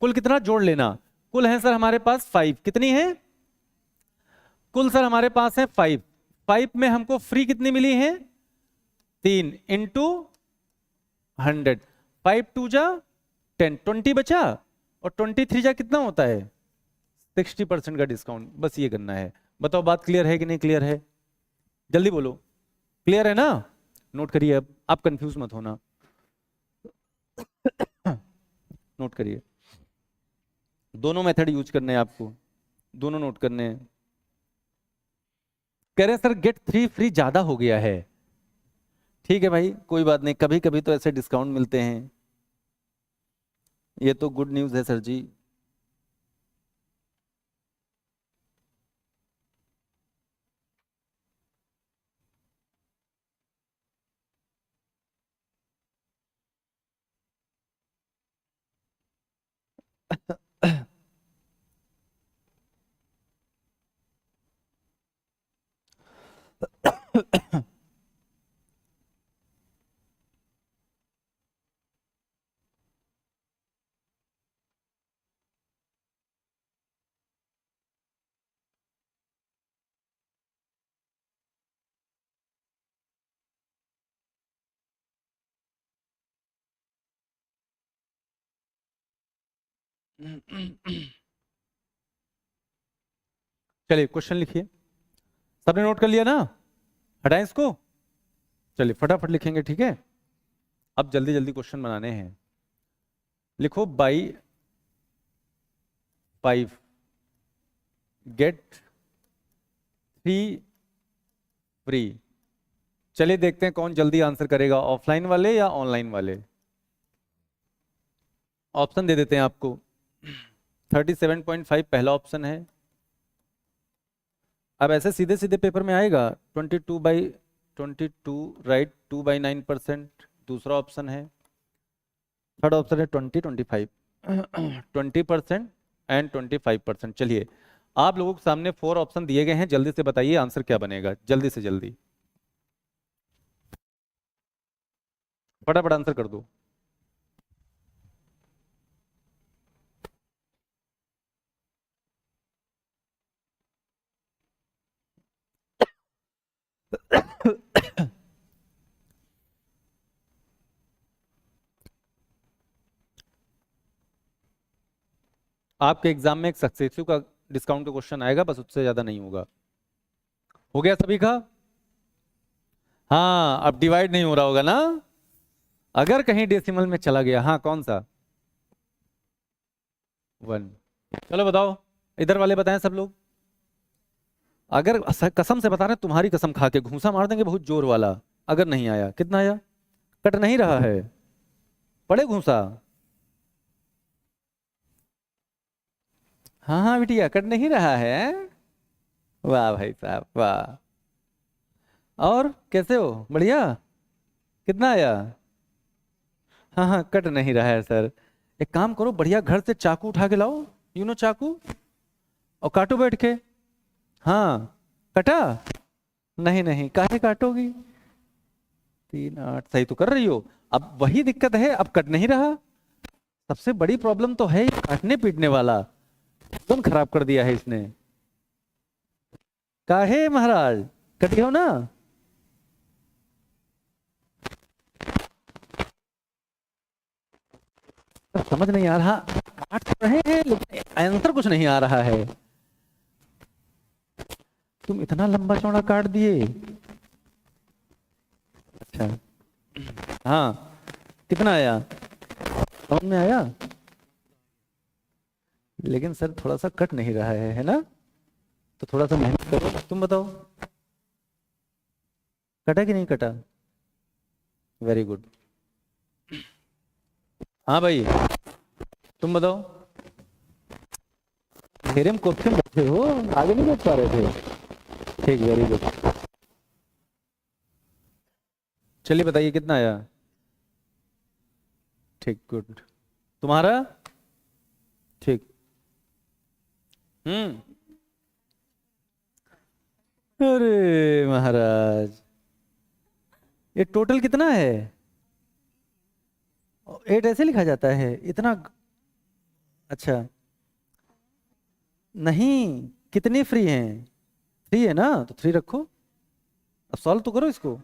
Speaker 1: कुल कितना जोड़ लेना, कुल है सर हमारे पास 5, कितनी है कुल सर हमारे पास है 5, 5 में हमको फ्री कितनी मिली है, 3 इंटू 100, 5 2 जा 20 बचा, और 23 जा कितना होता है, 60% का डिस्काउंट। बस ये करना है। बताओ बात क्लियर है कि नहीं क्लियर है, जल्दी बोलो। क्लियर है ना? नोट करिए, अब आप कंफ्यूज मत होना। नोट करिए, दोनों मेथड यूज करने हैं आपको, दोनों नोट करने हैं। कह रहे हैं सर गेट 3 फ्री ज्यादा हो गया है। ठीक है भाई, कोई बात नहीं, कभी कभी तो ऐसे डिस्काउंट मिलते हैं, ये तो गुड न्यूज है सर जी। चलिए क्वेश्चन लिखिए, सबने नोट कर लिया ना? हटाएं इसको, चलिए फटाफट लिखेंगे, ठीक है? अब जल्दी जल्दी क्वेश्चन बनाने हैं। लिखो बाई 5 गेट 3 फ्री। चलिए देखते हैं कौन जल्दी आंसर करेगा, ऑफलाइन वाले या ऑनलाइन वाले। ऑप्शन दे देते हैं आपको। 37.5 पहला ऑप्शन है। अब ऐसे सीधे सीधे पेपर में आएगा 22/22 राइट, 2/9% दूसरा ऑप्शन है। थर्ड ऑप्शन है 20/25 20% एंड 25%। चलिए आप लोगों के सामने 4 ऑप्शन दिए गए हैं, जल्दी से बताइए आंसर क्या बनेगा, जल्दी से जल्दी फटाफट आंसर कर दो। आपके एग्जाम में एक सक्सेसिव का डिस्काउंट का क्वेश्चन आएगा, बस उससे ज्यादा नहीं होगा। हो गया सभी का? हाँ, अब डिवाइड नहीं हो रहा होगा ना, अगर कहीं डेसिमल में चला गया। हाँ कौन सा? 1। चलो बताओ, इधर वाले बताएं सब लोग। अगर कसम से बता रहे हैं, तुम्हारी कसम खा के घूंसा मार देंगे बहुत जोर वाला। अगर नहीं आया, कितना आया? कट नहीं रहा है, पड़े घूंसा। हाँ हाँ बिटिया, कट नहीं रहा है। वाह भाई साहब वाह। और कैसे हो, बढ़िया? कितना आया? हाँ हाँ, कट नहीं रहा है सर। एक काम करो, बढ़िया घर से चाकू उठा के लाओ, चाकू, और काटो बैठ के। हाँ, कटा? नहीं नहीं, काहे काटोगी? 3 8 सही तो कर रही हो। अब वही दिक्कत है, अब कट नहीं रहा। सबसे बड़ी प्रॉब्लम तो है ये काटने पीटने वाला, एकदम खराब कर दिया है इसने। काहे महाराज, कटी हो ना? समझ नहीं आ रहा, काट तो रहे हैं लेकिन आंसर कुछ नहीं आ रहा है। तुम इतना लंबा चौड़ा काट दिए। अच्छा, हाँ, कितना आया, समझ में आया? लेकिन सर थोड़ा सा कट नहीं रहा है ना? तो थोड़ा सा मेहनत करो, तुम बताओ कटा कि नहीं कटा? Very good. हाँ भाई, तुम बताओ। घेरे में कोठे में बैठे हो, आगे नहीं देख पा रहे थे? ठीक, वेरी गुड। चलिए बताइए कितना आया? ठीक, गुड। तुम्हारा? ठीक। हम्म। अरे महाराज, ये टोटल कितना है? 8 ऐसे लिखा जाता है इतना? अच्छा, नहीं, कितनी फ्री हैं? 3 है ना, तो 3 रखो। अब सॉल्व तो करो इसको।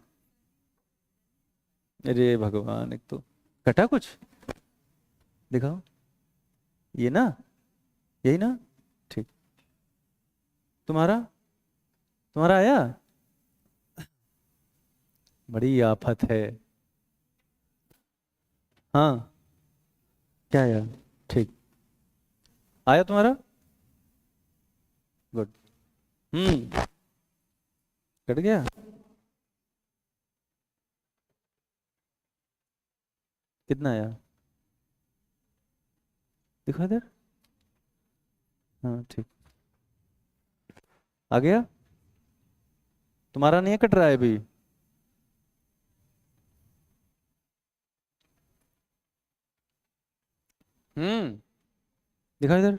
Speaker 1: अरे भगवान, एक तो कटा कुछ। दिखाओ, ये ना, यही ना, ठीक। तुम्हारा तुम्हारा आया, बड़ी आफत है। हाँ, क्या आया, ठीक, आया तुम्हारा, गुड। कट गया, कितना आया, दिखा इधर, हाँ ठीक, आ गया। तुम्हारा नहीं है, कट रहा है अभी। हम्म, दिखा इधर,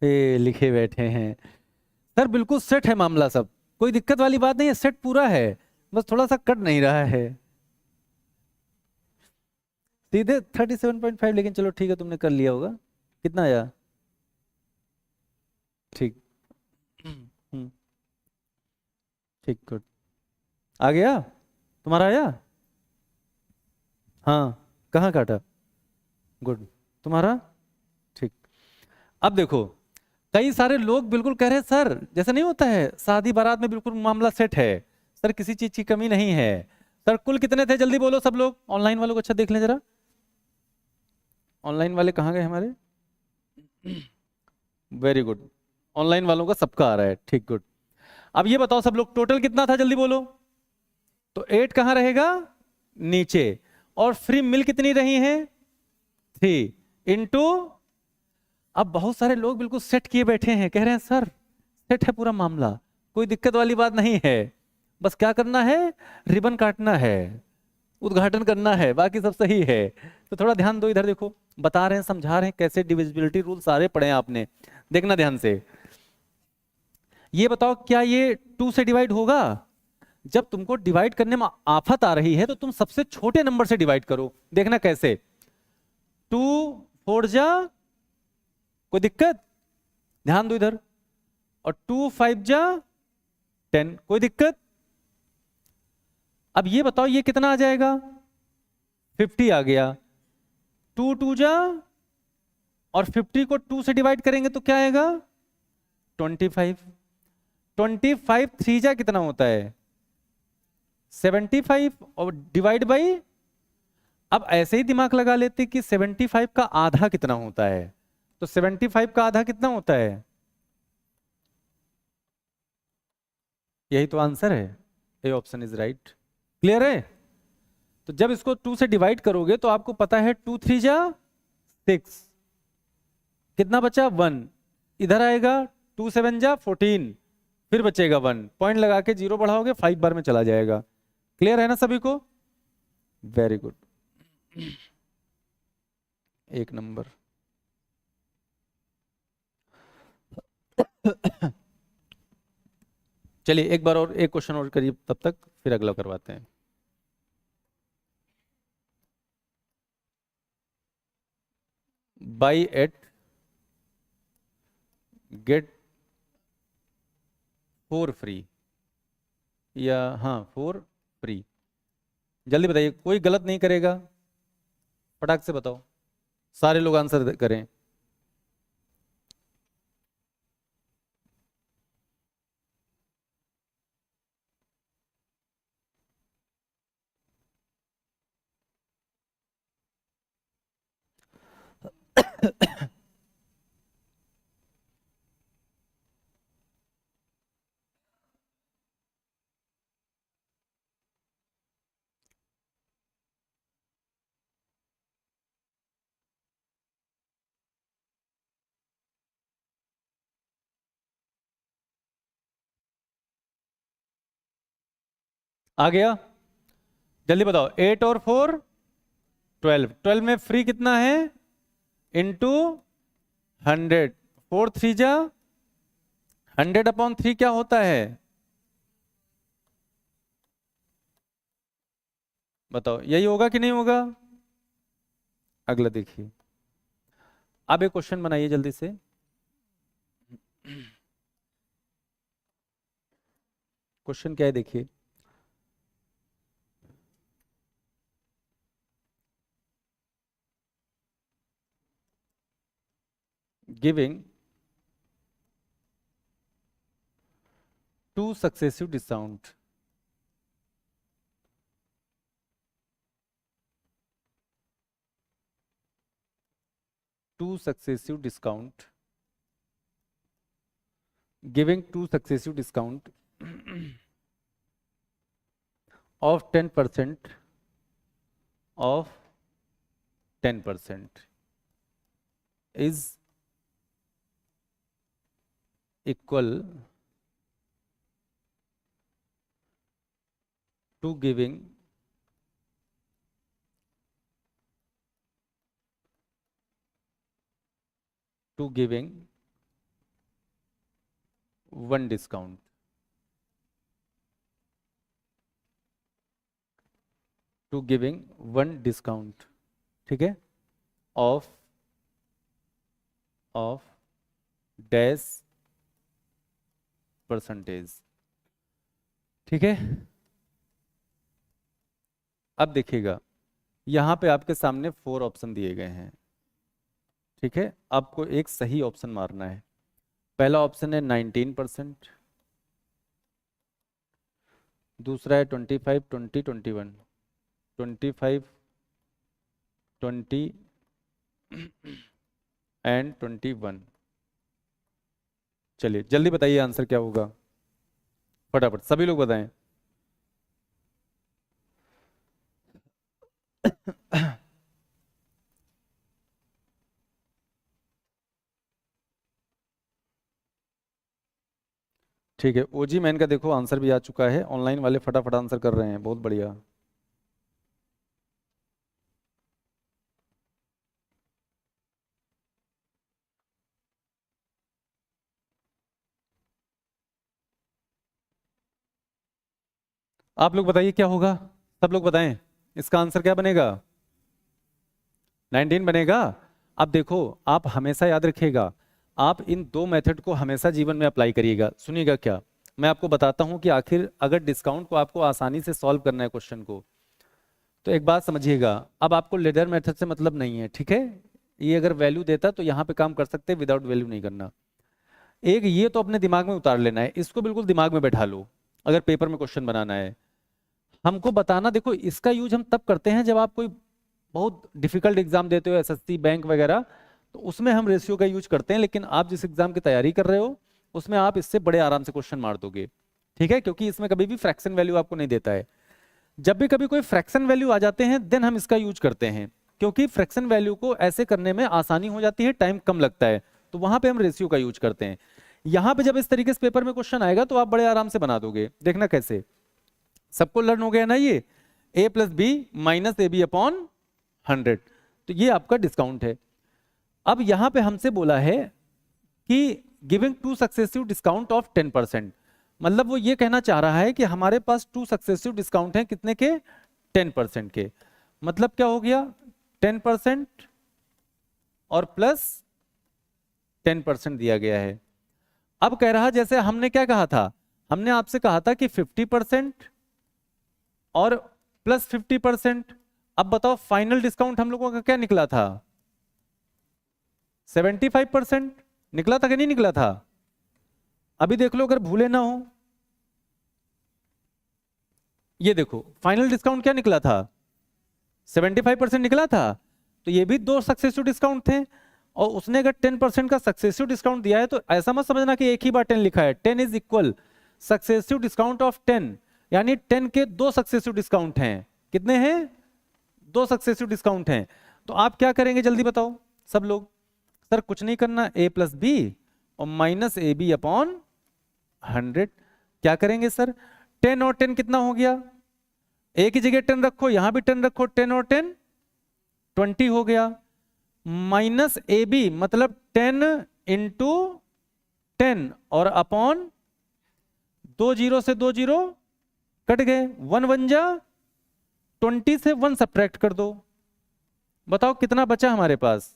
Speaker 1: ये लिखे बैठे हैं सर, बिल्कुल सेट है मामला सब, कोई दिक्कत वाली बात नहीं है, सेट पूरा है, बस थोड़ा सा कट नहीं रहा है सीधे 37.5, लेकिन चलो ठीक है, तुमने कर लिया होगा। कितना आया, ठीक, हम्म, ठीक, गुड, आ गया, तुम्हारा आया, हाँ, कहाँ काटा, गुड, तुम्हारा, ठीक। अब देखो, कई सारे लोग बिल्कुल कह रहे हैं सर, जैसे नहीं होता है शादी बारात में बिल्कुल मामला सेट है, सर किसी चीज की कमी नहीं है। सर कुल कितने थे, जल्दी बोलो सब लोग, ऑनलाइन वालों को अच्छा देख लें जरा, ऑनलाइन वाले कहाँ गए हमारे, वेरी गुड, ऑनलाइन वालों का सबका आ रहा है, ठीक, गुड। अब ये बताओ सब लोग, टोटल कितना था, जल्दी बोलो। तो 8 कहाँ रहेगा, नीचे, और फ्री मिल कितनी रही है, 3 इंटू, अब बहुत सारे लोग बिल्कुल सेट किए बैठे हैं, कह रहे हैं सर सेट है पूरा मामला, कोई दिक्कत वाली बात नहीं है, बस क्या करना है, रिबन काटना है, उद्घाटन करना है, बाकी सब सही है। तो थोड़ा ध्यान दो, इधर देखो, बता रहे हैं, समझा रहे हैं कैसे डिविजिबिलिटी रूल सारे पढ़े हैं आपने, देखना ध्यान से। ये बताओ क्या ये 2 से डिवाइड होगा, जब तुमको डिवाइड करने में आफत आ रही है तो तुम सबसे छोटे नंबर से डिवाइड करो, देखना कैसे, 2 4 जा, कोई दिक्कत, ध्यान दो इधर, और 2 5 जा 10, कोई दिक्कत। अब ये बताओ ये कितना आ जाएगा, 50 आ गया, 2 2 जा, और 50 को 2 से डिवाइड करेंगे तो क्या आएगा, 25, 25 3 जा कितना होता है, 75, और डिवाइड बाई, अब ऐसे ही दिमाग लगा लेते कि 75 का आधा कितना होता है, तो 75 का आधा कितना होता है, यही तो आंसर है, A option is right, clear है। तो जब इसको 2 से डिवाइड करोगे तो आपको पता है 2 3 जा 6, कितना बचा 1, इधर आएगा 2 7 जा 14, फिर बचेगा 1, पॉइंट लगा के 0 बढ़ाओगे 5 बार में चला जाएगा, क्लियर है ना सभी को, वेरी गुड, एक नंबर। चलिए एक बार और एक क्वेश्चन और करिए तब तक, फिर अगला करवाते हैं। बाई 8 गेट 4 फ्री, या हाँ 4 फ्री, जल्दी बताइए, कोई गलत नहीं करेगा, फटाक से बताओ, सारे लोग आंसर करें। आ गया, जल्दी बताओ, 8 और 4 12, 12 में फ्री कितना है, इंटू 100, 4 3 जा 100/3 क्या होता है, बताओ, यही होगा कि नहीं होगा, अगला देखिए। अब एक क्वेश्चन बनाइए जल्दी से, क्वेश्चन क्या है देखिए, giving two successive discount, two successive discount, giving two successive discount of 10% of 10% is equal to giving one discount, to giving one discount, ठीक है, of dash परसेंटेज, ठीक है। अब देखिएगा यहाँ पे आपके सामने 4 ऑप्शन दिए गए हैं, ठीक है। आपको एक सही ऑप्शन मारना है। पहला ऑप्शन है 19%, दूसरा है 25, 20, 21, 25, 20 एंड 21। चलिए जल्दी बताइए आंसर क्या होगा, फटाफट सभी लोग बताएं। ठीक है, ओजी मैन का देखो आंसर भी आ चुका है, ऑनलाइन वाले फटाफट आंसर कर रहे हैं, बहुत बढ़िया। आप लोग बताइए क्या होगा, सब लोग बताएं इसका आंसर क्या बनेगा। 19 बनेगा। अब देखो आप हमेशा याद रखिएगा, आप इन 2 मेथड को हमेशा जीवन में अप्लाई करिएगा। सुनिएगा क्या, मैं आपको बताता हूं कि आखिर अगर डिस्काउंट को आपको आसानी से सॉल्व करना है क्वेश्चन को, तो एक बात समझिएगा, अब आपको लेडर मेथड से मतलब नहीं है, ठीक है। ये अगर वैल्यू देता तो यहाँ पे काम कर सकते, विदाउट वैल्यू नहीं करना। एक ये तो अपने दिमाग में उतार लेना है, इसको बिल्कुल दिमाग में बैठा लो अगर पेपर में क्वेश्चन बनाना है। हमको बताना, देखो इसका यूज हम तब करते हैं जब आप कोई बहुत डिफिकल्ट एग्जाम देते हो, एसएससी बैंक वगैरह, तो उसमें हम रेशियो का यूज करते हैं। लेकिन आप जिस एग्जाम की तैयारी कर रहे हो उसमें आप इससे बड़े आराम से क्वेश्चन मार दोगे, ठीक है, क्योंकि इसमें कभी भी फ्रैक्शन वैल्यू आपको नहीं देता है। जब भी कभी कोई फ्रैक्शन वैल्यू आ जाते हैं देन हम इसका यूज करते हैं, क्योंकि फ्रैक्शन वैल्यू को ऐसे करने में आसानी हो जाती है, टाइम कम लगता है, तो वहां पे हम रेशियो का यूज करते हैं। यहां पे जब इस तरीके से पेपर में क्वेश्चन आएगा तो आप बड़े आराम से बना दोगे। देखना कैसे, सबको लर्न हो गया ना, ये a plus B minus A B upon 100, तो ये आपका डिस्काउंट है। अब यहां पे हमसे बोला है कि गिविंग 2 सक्सेसिव डिस्काउंट ऑफ 10%, मतलब वो ये कहना चाह रहा है कि हमारे पास 2 सक्सेसिव डिस्काउंट हैं, कितने के, 10% के। मतलब क्या हो गया, 10% और प्लस 10% दिया गया है। अब कह रहा, जैसे हमने क्या कहा था, हमने आपसे कहा था कि 50% और प्लस 50%। अब बताओ फाइनल डिस्काउंट हम लोगों का क्या निकला था, 75% निकला था कि नहीं निकला था। अभी देख लो अगर भूले ना हो, ये देखो फाइनल डिस्काउंट क्या निकला था, 75% निकला था। तो ये भी 2 सक्सेसिव डिस्काउंट थे, और उसने अगर 10% का सक्सेसिव डिस्काउंट दिया है तो ऐसा मत समझना कि एक ही बार 10 लिखा है। 10 is equal successive discount of 10, यानी 10 के 2 सक्सेसिव डिस्काउंट हैं। कितने हैं, 2 सक्सेसिव डिस्काउंट हैं। तो आप क्या करेंगे जल्दी बताओ सब लोग। सर कुछ नहीं करना, a प्लस बी और माइनस ए बी अपॉन 100। क्या करेंगे सर, 10 और 10 कितना हो गया, एक ही जगह 10 रखो, यहां भी 10 रखो, 10 और 10 20 हो गया। माइनस ए बी मतलब 10 इंटू 10 और अपॉन 2 जीरो से 2 जीरो कट गए, 1 1 जा 20 से 1 सब्ट्रैक्ट कर दो, बताओ कितना बचा हमारे पास,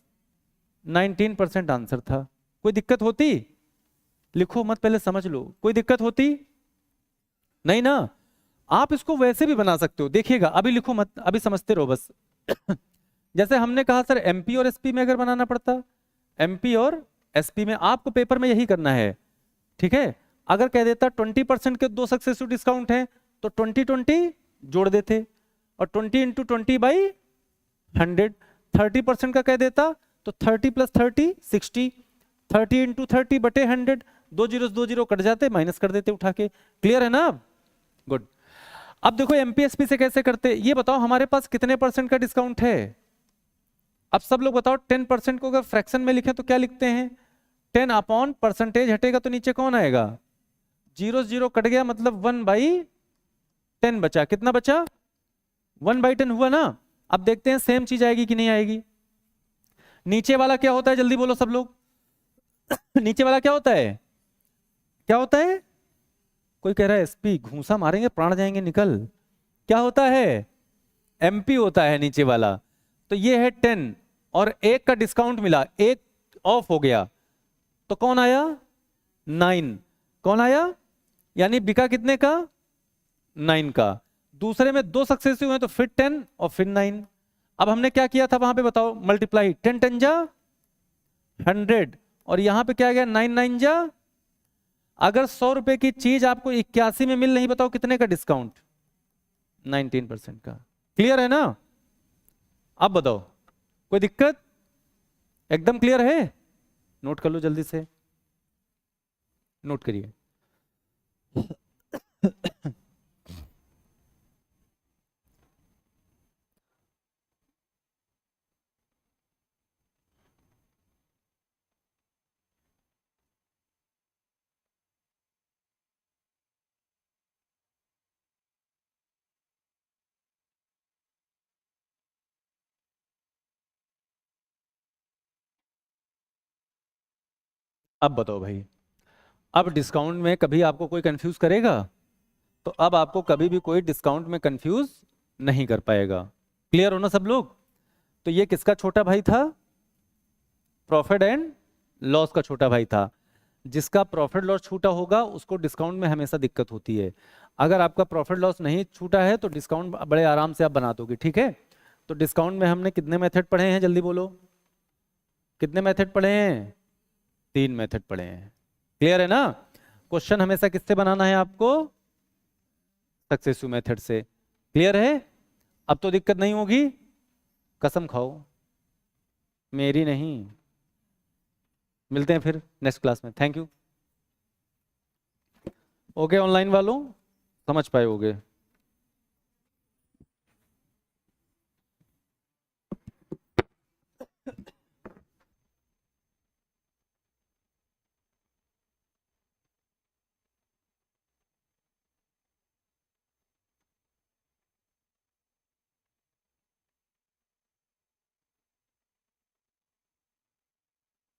Speaker 1: 19% आंसर था। कोई दिक्कत होती, लिखो मत पहले समझ लो, कोई दिक्कत होती नहीं ना। आप इसको वैसे भी बना सकते हो, देखिएगा, अभी लिखो मत, अभी समझते रहो बस। जैसे हमने कहा सर एमपी और एसपी में अगर बनाना पड़ता, एमपी और एसपी में आपको पेपर में यही करना है, ठीक है। अगर कह देता 20% के 2 सक्सेसिव डिस्काउंट हैं तो 20-20 जोड़ देते, और 20 इंटू 20/100। 30% का कह देता तो 30 + 30 60, 30 इंटू 30/100, 2 जीरो 2 जीरो कट जाते, माइनस कर देते उठा के। क्लियर है ना? गुड। अब देखो एमपीएसपी से कैसे करते, ये बताओ हमारे पास कितने परसेंट का डिस्काउंट है। अब सब लोग बताओ 10% को अगर फ्रैक्शन में लिखें तो क्या लिखते हैं? 10 अपॉन परसेंटेज हटेगा तो नीचे कौन आएगा? 0 0 कट गया, मतलब 1/10 बचा। कितना बचा? 1/10 हुआ ना। अब देखते हैं सेम चीज आएगी कि नहीं आएगी। नीचे वाला क्या होता है, जल्दी बोलो सब लोग। नीचे वाला क्या होता है? क्या होता है? कोई कह रहा है एसपी घूंसा मारेंगे प्राण जाएंगे निकल। क्या होता है? एमपी होता है नीचे वाला। तो ये है 10 और 1 का डिस्काउंट मिला, 1 ऑफ हो गया तो कौन आया? 9। कौन आया? यानी बिका कितने का? 9 का। दूसरे में 2 सक्सेसिव हैं तो फिर 10 और फिर 9। अब हमने क्या किया था वहां पे बताओ? मल्टीप्लाई। 10 10 जा 100, और यहां पे क्या आ गया? 9 9 जा। अगर 100 रुपए की चीज आपको 81 में मिल रही, बताओ कितने का डिस्काउंट? 19% का। क्लियर है ना? अब बताओ कोई दिक्कत? एकदम क्लियर है? नोट कर लो जल्दी से, नोट करिए। अब बताओ भाई, अब डिस्काउंट में कभी आपको कोई कंफ्यूज करेगा? तो अब आपको कभी भी कोई डिस्काउंट में कंफ्यूज नहीं कर पाएगा। क्लियर हो ना सब लोग? तो ये किसका छोटा भाई था? प्रॉफिट एंड लॉस का छोटा भाई था। जिसका प्रॉफिट लॉस छूटा होगा उसको डिस्काउंट में हमेशा दिक्कत होती है। अगर आपका प्रॉफिट लॉस नहीं छूटा है तो डिस्काउंट बड़े आराम से आप बना दोगे, ठीक है। तो डिस्काउंट में हमने कितने मेथड पढ़े हैं, जल्दी बोलो। कितने मेथड पढ़े हैं? 3 मेथड पढ़े हैं। क्लियर है ना? क्वेश्चन हमेशा किससे बनाना है आपको? सक्सेसिव मेथड से। क्लियर है? अब तो दिक्कत नहीं होगी, कसम खाओ, मेरी नहीं। मिलते हैं फिर नेक्स्ट क्लास में। Thank you. ओके ऑनलाइन वालों समझ पाए होगे।